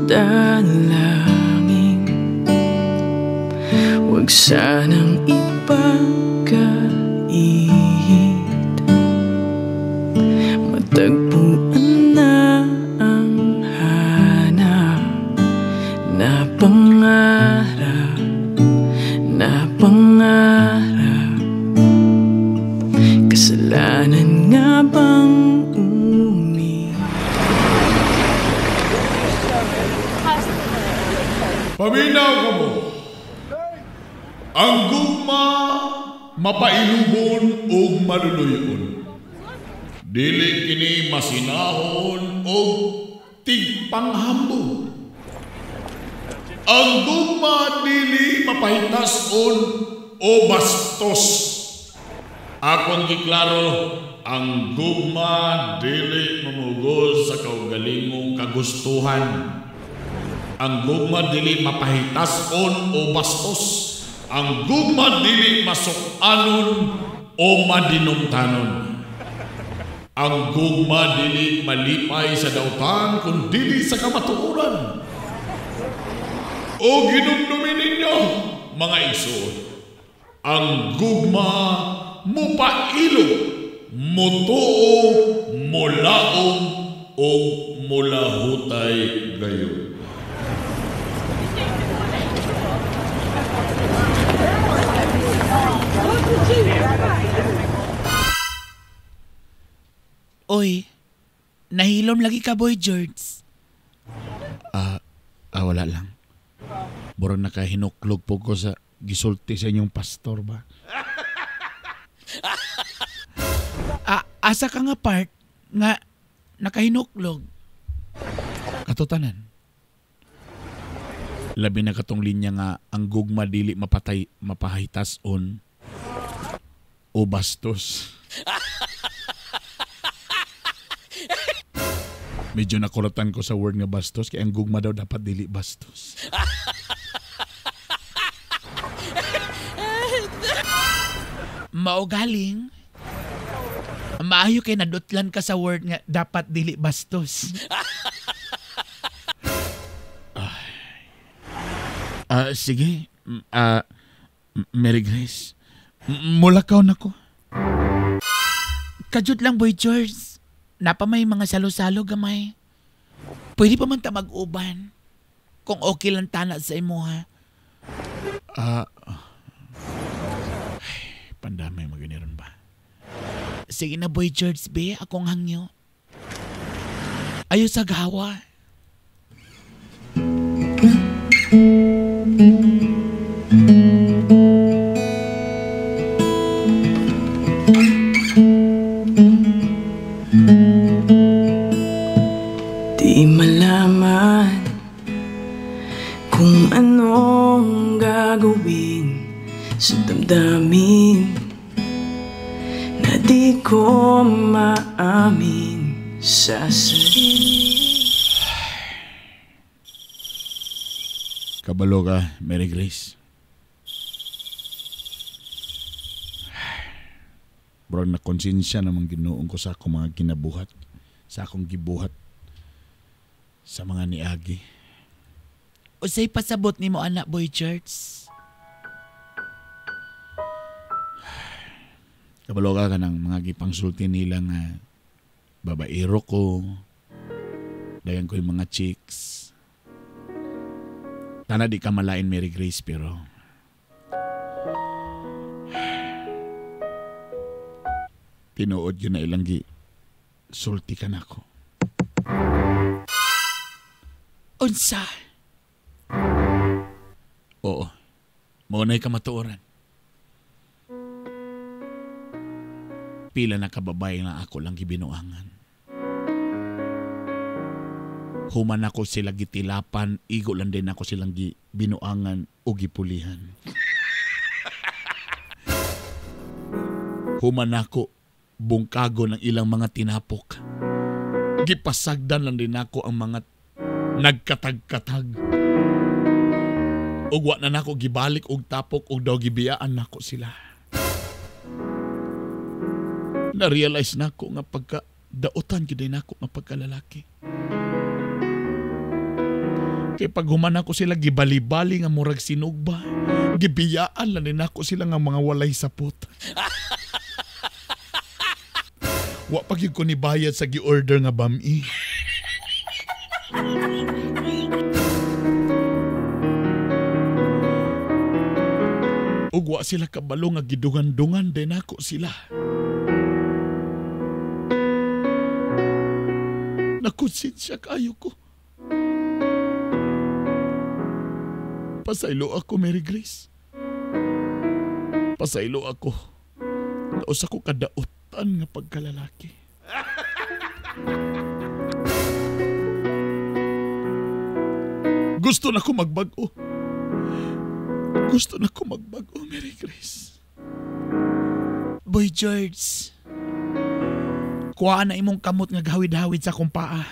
dalangin, huwag sanang ipagkait. Matagpuan na ang hanap na pangarap, kasalanan nga bang paminaw ka mo. Ang gugma mapailubon o maluluyon. Dili kini masinahon o tigpanghambo. Ang gugma dili mapahitason o bastos. Akong giklaro, ang gugma dili mamugol sa kaugalingong kagustuhan. Ang gugma dili mapahitason o bastos. Ang gugma dili masukanon o madinumtanon. Ang gugma dili malipay sa dautan kung dili sa kamatuoran. O ginumdumin ninyo, mga igsoon, ang gugma mupailog, mutuo, mulaong o mulahutay gayon. Oy, nahilom lagi ka, Boy George. Wala lang. Murang nakahinuklog po ko sa gisulti sa inyong pastor ba? Asa ka nga part nga nakahinuklog? Katutanan. Labi na katong linya nga ang gugma dili mapahitason o bastos. Medyo nakuratan ko sa word nga bastos kaya ang gugma daw dapat dili bastos. Mao galing Maayo kay nadutlan ka sa word nga dapat dili bastos. Sige. Mary Grace. Mulakaw na ko. Kajut lang, Boy George. Napa may mga salo-salo gamay. Pwede pa man ta mag-uban. Kung okay lang tana sa imo, ha? Pandamay maganiron ba? Sige na, Boy George, be. Akong hangyo. Ayaw sa gawa. Di malaman kung anong gagawin sa damdamin na di ko maamin sa sarili. Kabalo ka, Mary Grace. Bro, nakonsensya namang Ginoong ko sa akong mga kinabuhat, sa akong gibuhat, sa mga niagi. Usay pasabot ni mo, anak, Boy George. Kabalo ka ng mga gipangsulti nila nga babaero ko, dayan ko yung mga chicks. Tana di ka malain, Mary Grace, pero tinuod yun na ilang sulti ka na ako. Unsa? Oo, maunay ka matuoran. Pila na kababay na ako lang gibinuangan. Human ako sila gitilapan, igo lang din ako silang binuangan o gipulihan. Human ako bungkago ng ilang mga tinapok. Gipasagdan lang din ako ang mga nagkatag-katag. Ugwa na nako gibalik og tapok og daw gibiyaan nako sila. Na-realize nako nga pagka dautan gid nako nga pagkalalaki. Kay pag human ako sila gibali-bali nga murag sinugba, gibiyaan lang din ako sila nga mga walay sapot. Wa pa gyud ko ni bayad sa gi-order nga bami. Ugwa sila kabalo nga gidungan-dungan din ako sila. Nakonsensya kayo ko. Pasaylo ako, Mary Grace. Pasaylo ako. Naos ako kadautan nga pagkalalaki. Gusto na ko magbago. Gusto na ko magbago, Mary Grace. Boy George, kuha na imong kamot nga gawid-hawid sa akong paa.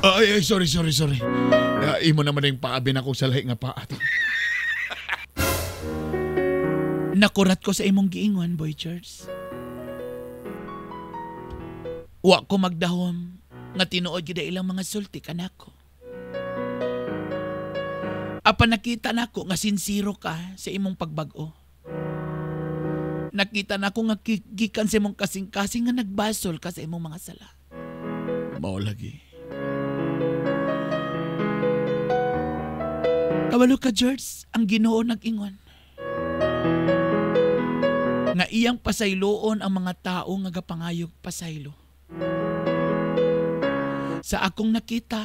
Ay, sorry. Imo naman yung paabin ako sa lahi nga paa. Nakurat ko sa imong giingon, Boy George. Wa ko magdahom nga tinuod gyud ilang mga sulti kanako. Apa nakita nako nga sinsiro ka sa imong pagbag-o. Nakita nako nga gikan sa imong kasing-kasing nga nagbasol ka sa imong mga sala. Mao lagi. Kabalo ka, George, ang Ginoo nag-ingon. Nga iyang pasayloon ang mga tao nga gapangayog pasaylo. Sa akong nakita,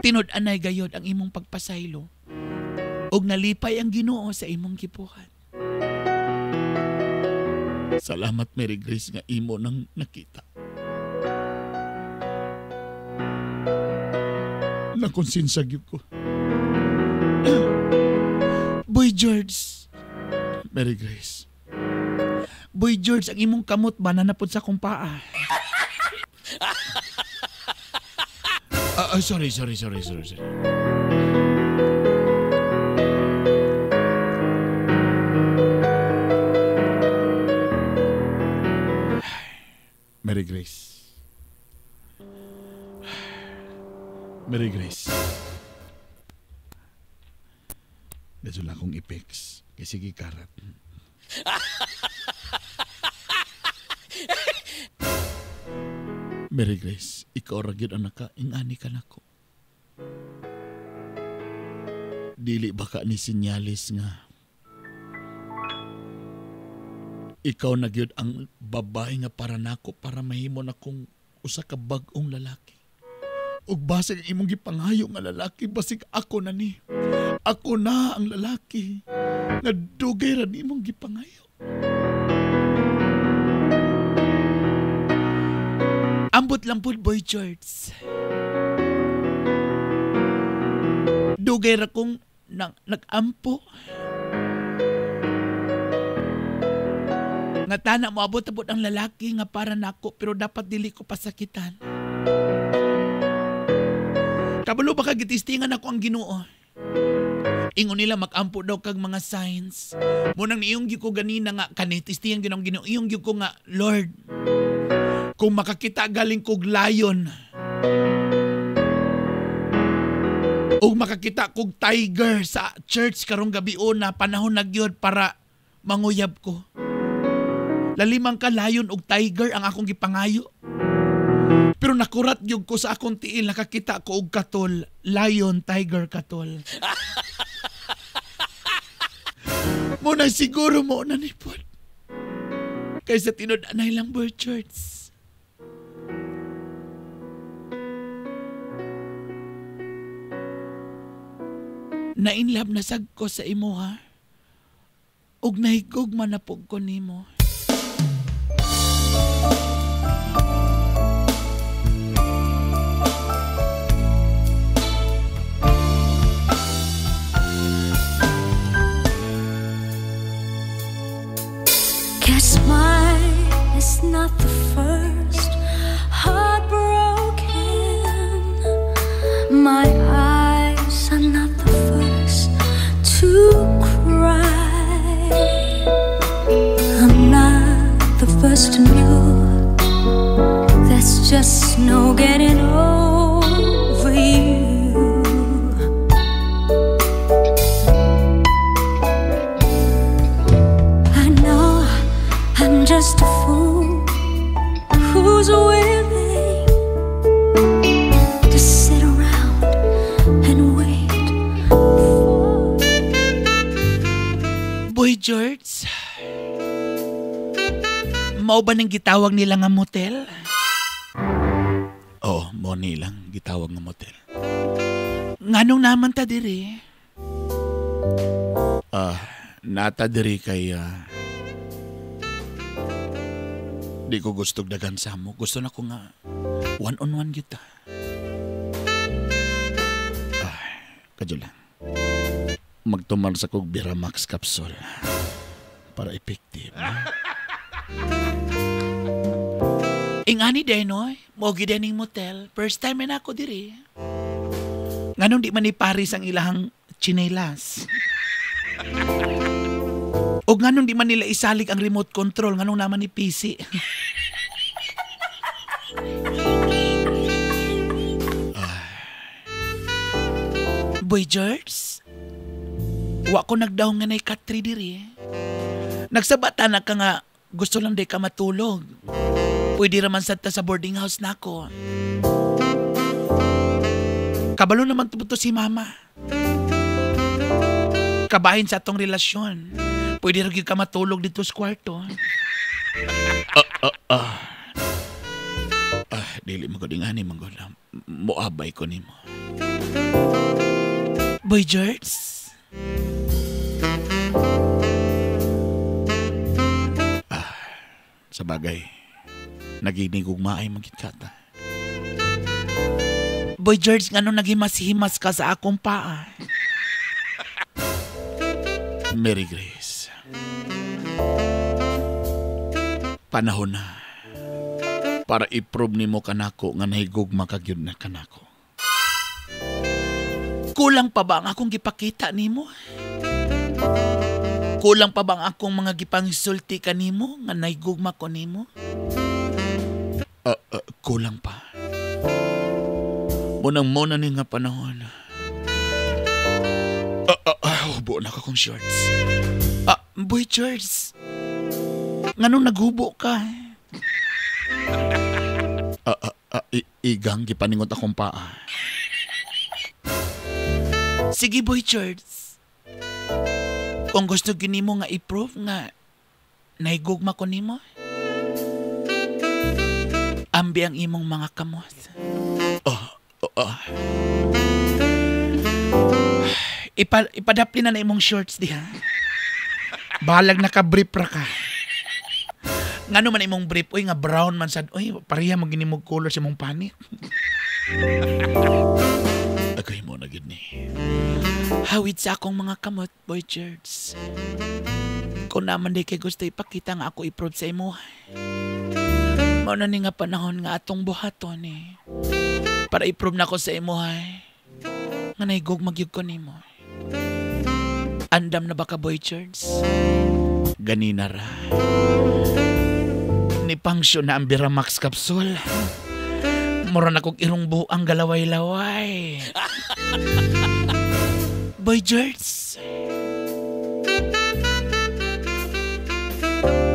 tinud-anay gayod ang imong pagpasaylo ug nalipay ang Ginoo sa imong gibuhat. Salamat, Mary Grace, nga imo nang nakita. Nakonsensya gyud ko. Boy George. Mary Grace. Boy George, ang imong kamot ba nanapod sa akong paa? Sorry. Mary Grace. Mary Grace. Gasol akong ipex. Sige karat. Mary Grace, ikaw ra gyud anak ka, ingani ka nako. Dili ba ka ni sinyalis nga ikaw na gyud ang babae nga para nako para mahimo na kong usa ka bag-ong lalaki. Ug basig imong gipangayo nga lalaki basig ako na ni. Ako na ang lalaki nga dugay ra nimong gipangayo. Ambot lang po, Boy George. Dugay ra kong nag-ampo. Nga tana mo abot-abot ang lalaki nga para nako pero dapat dili ko pasakitan. Kabalo baka gitistingan ako ang Ginoo. Ingon nila mag-ampo daw kag mga signs. Munang iyong gyud ko ganina nga kanitistingan gyud ang Ginoo. Iyong gyud ko nga Lord. Kung makakita galing kog lion. O makakita kog tiger sa church karong gabi na panahon na gyud para manguyab ko. Lalimang ka lion og tiger ang akong gipangayo. Pero nakurat gyud ko sa akong tiil nakakita ko og katol, lion, tiger, katol. Muna siguro mo na nipod. Kaysa tinud-anay lang Boy George. Nainlab na sag ko sa imo ha. Og nahigog man na pug ko nimo. Guess mine is not the first heartbroken. My eyes are not the first to cry. I'm not the first to know there's just no getting over you. I'm just a fool who's willing to sit around and wait for... Boy George, mao ba nang gitawag nila nga motel? Oh, mo nilang gitawag nga motel. Nganong naman ta diri? Nata diri kay di ko gusto dagan sa mo. Gusto na ko nga one-on-one kita. Kadyo lang. Magtumar sa kog Biramax capsule para effective. Ingani denoy, mogi dening motel. First time na ako diri. Nganong di man ni Paris ang ilahang chinelas. O nganong di man nila isalig ang remote control, nganong naman ni PC. Boy George, wa ko nagdaong nga na'y katri diri. Nagsabata na ka nga gusto lang di ka matulog. Pwede raman sadta sa boarding house na ako. Kabalo naman tubuto si mama. Kabahin sa atong relasyon. Pwede rin ka matulog dito sa kwarto. Dili magodingani manggoda. Moabay ko nimo. Boy George? Sa bagay, naginig ug maay magkita. Boy George, ngano naghimas-himas ka sa akong paa? Mary Grace, panahon na para i-prove nimo kanako nga nahigugma kagyud na kanako. Kulang pa ba ang akong gipakita nimo? Kulang pa ba ang akong mga gipangsulti kanimo nga nahigugma ko nimo? kulang pa. Munang-muna ni nga panahon. Hubo na ka kong shorts. Boy Charles, nganong naghubo ka? Igang gipaningot akong paa. Sige Boy Charles, kung gusto ginimo nga i-prove nga naigugma ko nimo, ambi ang imong mga kamot. Ipadapli na imong shorts diha. Balag naka-brief ra ka. Ngano man imong brief, oy nga brown man sad. Oy, pareha maginimog color sa imong panit. Agay mo na gid ni. Hawid sa akong mga kamot, Boy Charles. Kung naman di kay gusto ipakita nga ako i-prove sa imo. Mao na ni nga panahon nga atong buhaton eh. Para i-prove na ko sa imo ay. Nga naigugmagyug ko nimo. Andam na ba ka, Boy Charles? Ganina ra. Ni pangsyon na ang Biramax capsule. Mura na kong irong buang galaway-laway. Boy Charles.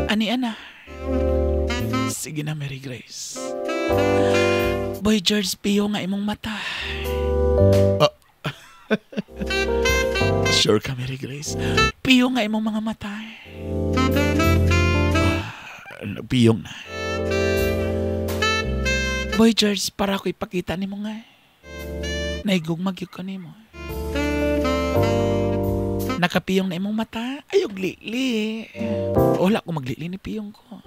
Ani-ana. Sige na, Mary Grace. Boy Charles, piyo nga imong mata. Sure ka, Mary Grace? Piyong nga imong mga mata. Piyong na. Boy George, para ko ipakita ni mo nga. Naigugmagyug ko ni mo. Nakapiyong na imong mata. Ayog lili. Wala ko maglili ni piyong ko.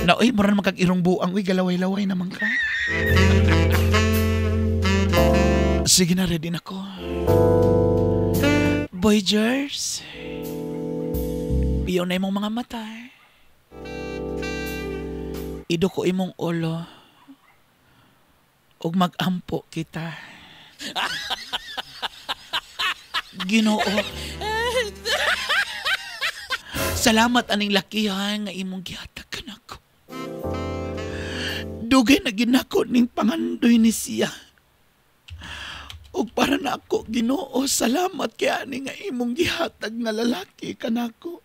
Na, oy, mura naman kag irong buang. Uy, galaway-laway naman ka. Sige na, ready na ko. Boy George, piyo na imong mga mata. Ido ko imong ulo ug mag-ampo kita. Ginoo. Salamat aning lakihan nga imong gihatag kanako. Dugay na ginako ning pangandoy ni siya. Ug para na ako, Ginoo, salamat kay ani nga imong gihatag nga lalaki kanako.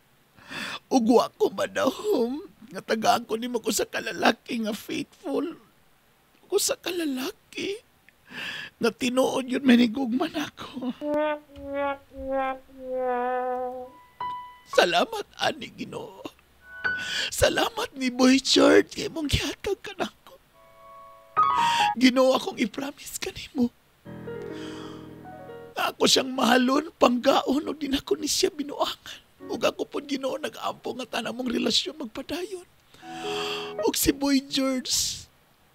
Ug wa ko madahom nga tagaan ko nimo ko sa kalalaki nga faithful. Ko sa kalalaki nga tinuod yun manigugman ako. Salamat ani, Ginoo. Salamat ni Boy George kay imong gihatag kanako. Ginoo, akong i-promise kanimo. Ako siyang mahalon, panggaon o din ako ni siya binuangan. Ug ako po, Ginoo, nag-ampo nga tanang mong relasyon magpadayon. Ug si Boy George,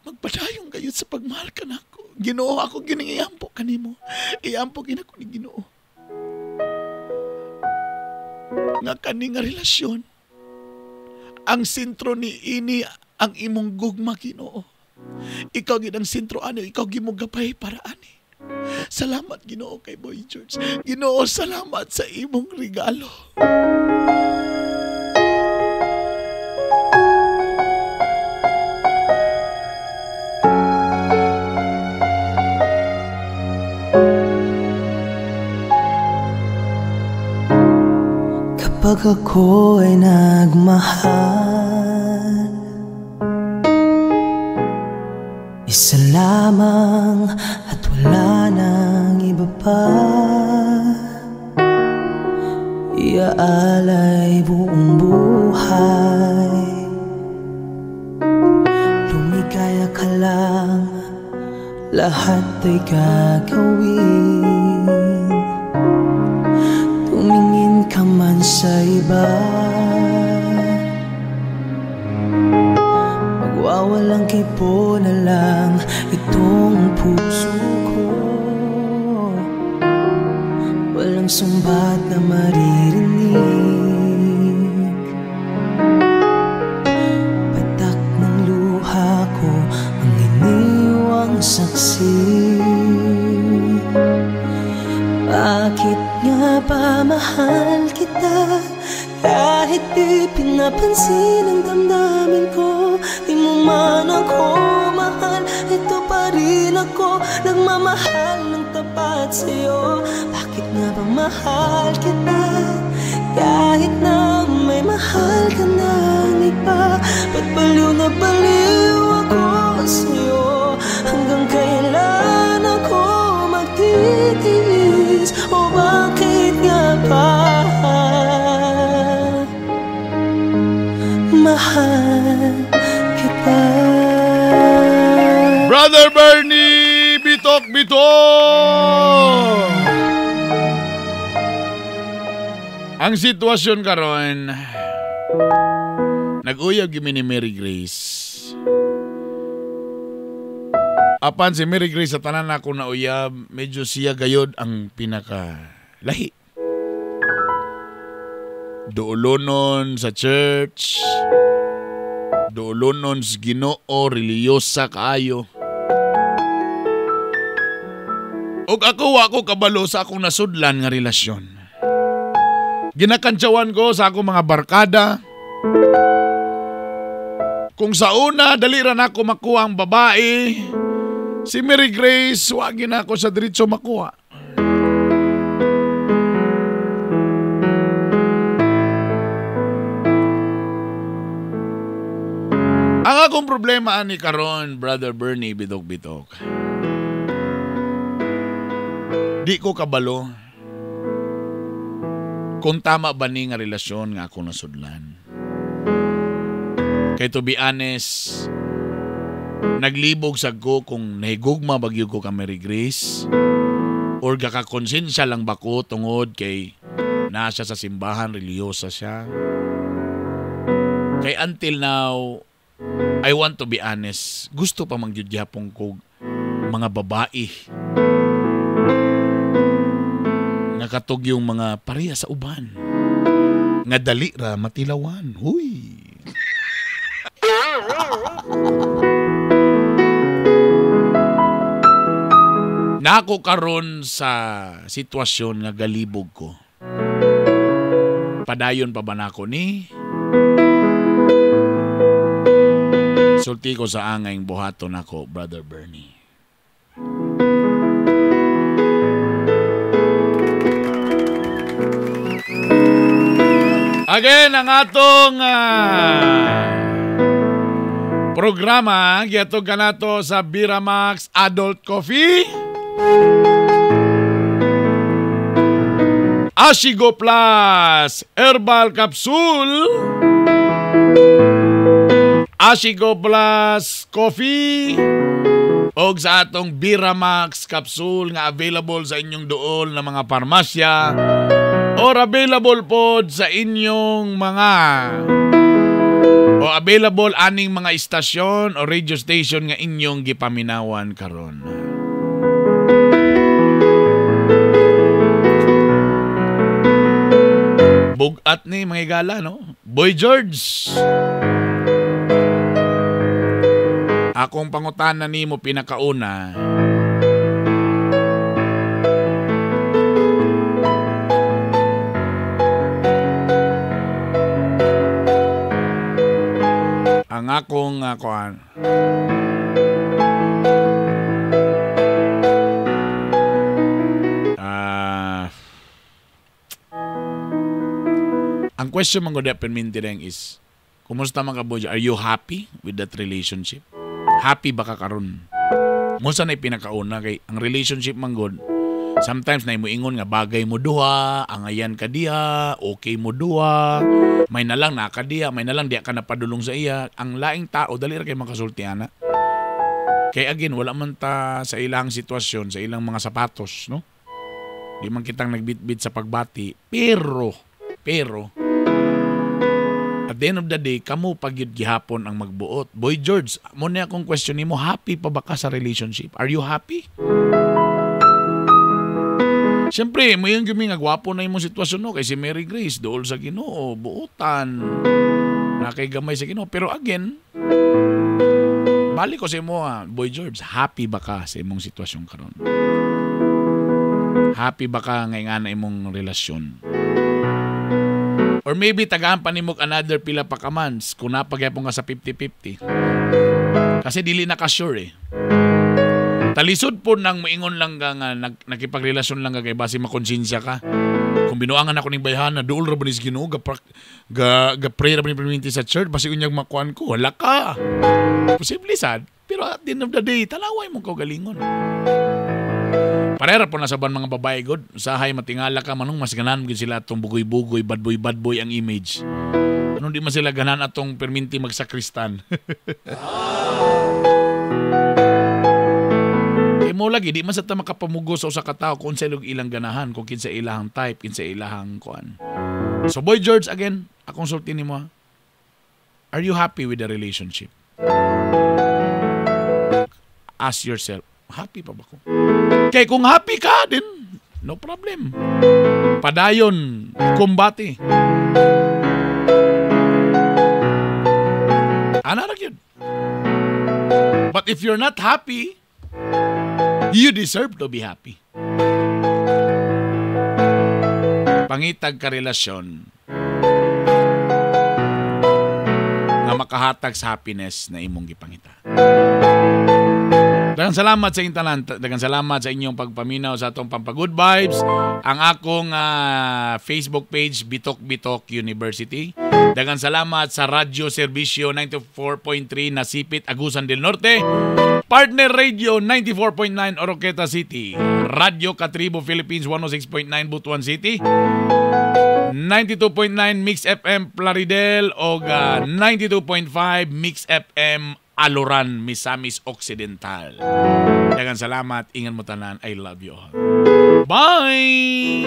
magpadayon kayo sa pagmahal ka na ako. Ginoo, ako giniyampo kanimo. Iyampo ginako ni Ginoo. Nga kani nga relasyon, ang sentro ni ini ang imong gugma, Ginoo. Ikaw gid ang sentro ani, ikaw gimugapay para ani. Salamat, Ginoo, kay Boy George. Ginoo, salamat sa imong regalo. Kapag ako ay nagmahal, isa lamang at wala nang iba pa. Iaalay buong buhay, lumigaya ka lang, lahat ay gagawin. Tumingin ka man sa iba, magwawalang kipo na lang itong puso ko. Walang sumbat na maririnig, patak ng luha ko ang iniwang saksi. Bakit nga ba mahal kita? Kahit di pinapansin ang damdamin ko, di mo man ako mahal, ito pa rin ako, nagmamahal ng tapat sa'yo. Bakit nga ba mahal kita, kahit na may mahal ka ng iba? Ba't baliw na baliw ako sa'yo? Hanggang kailan ako magtitiis? O bakit nga ba mahal kita? Brother Bernie, bitok-bitok! Ang sitwasyon karon, nag-uyab gimi ni Mary Grace. Apan si Mary Grace sa tanan ako na uyab, medyo siya gayod ang pinaka-lahi. Doolonon sa church, doolonon sa Ginoo, reliyosa kaayo. Og ako kabalo sa akong nasudlan nga relasyon. Ginakantsawan ko sa akong mga barkada. Kung sa una, daliran ako makuha ang babae, si Mary Grace, wagin ako sa diretso makuha. Ang akong problema ani karon, Brother Bernie, bitok-bitok. Di ko kabalo kung tama ba ni nga relasyon nga ako nasudlan. Kay to be honest, naglibog sad ko kung nahigugma bagyo ko ka Mary Grace or gakakonsensya lang ba ko tungod kay nasa sa simbahan, reliyosa siya. Kay until now, I want to be honest, gusto pa mangyudyapong ko mga babae nakatog yung mga pareha sa uban nga dali ra matilawan. Huy. Nako karon sa sitwasyon nga galibog ko. Padayon pa ba nako ni? Sulti ko sa angayng buhaton nako, Brother Bernie. Again, ang atong programa, giyatog ka nato sa Biramax Adult Coffee, Ashigo Plus Herbal Capsule, Ashigo Plus Coffee, o sa atong Biramax Capsule nga available sa inyong dool na mga parmasya or available po sa inyong mga o available aning mga istasyon o radio station nga inyong gipaminawan karon. Bugat ni mga igala, no? Boy George, akong pangutana nimo pinakauna, ang akong kuan. Ang question man ko dapat mintireng is, kumusta man ka, Boy? Are you happy with that relationship? Happy ba ka karon? Musa na pinakauna kay ang relationship man god. Sometimes na imuingon nga bagay mo duha, angayan ka diha, okay mo duha, may nalang nakadiha, may nalang diya ka napadulong sa iya. Ang laing tao, dali ra kay makasultiana. Kaya again, wala man ta sa ilang sitwasyon, sa ilang mga sapatos, no? Di man kitang nagbitbit sa pagbati. Pero, at the end of the day, kamo pagyud gihapon ang magbuot. Boy George, mo na akong question nimo, happy pa ba ka sa relationship? Are you happy? Siyempre, mo yung gumi nga gwapo na yung sitwasyon, no? Kay si Mary Grace, dool sa Ginoo, buutan, nakay gamay sa Ginoo. Pero again, balik ko sa imo, Boy George, happy ba ka sa imong sitwasyon karon? Happy ba ka ngayon na imong relasyon? Or maybe tagahan pa nimog another pila pa ka months kung napagyapon ka sa 50-50. Kasi dili na ka-sure eh. Talisod po nang maingon lang ka nga nakipagrelasyon lang ka kay base makonsensya ka. Kung binuangan ako ning bayhana, dool ra ba ni Ginoo ga-pray ra ba ni perminti sa church base unyag makuan ko, wala ka. Posible sad, pero at the end of the day, talaway mo ko galingon. Parera po na saban mga babae god, usahay matingala ka manong mas ganan gid sila atong bugoy-bugoy, bad boy ang image. Ano di man sila ganan atong perminti magsakristan. Mo lagi di man sa ta makapamugo sa usa ka tawo kung sa ilang ganahan, kung kinsa ilahang type, kinsa ilahang kuan. So Boy George again, akong sulti nimo. Are you happy with the relationship? Ask yourself, happy pa ba ko? Kay kung happy ka din, no problem. Padayon, kumbati. Ana ra gyud. But if you're not happy, you deserve to be happy. Pangitag ka relasyon nga makahatag sa happiness na imong gipangita. Daghang salamat sa inyong tanan. Daghang salamat sa inyong pagpaminaw sa atong Pampagood Vibes. Ang akong Facebook page, Bitok Bitok University. Daghang salamat sa Radyo Serbisyo 94.3 na Sipit, Agusan del Norte. Partner Radio 94.9 Oroqueta City. Radyo Katribo Philippines 106.9 Butuan City. 92.9 Mix FM Plaridel o 92.5 Mix FM Aluran, Misamis Occidental. Daghang salamat, ingan mo tanan. I love you all. Bye!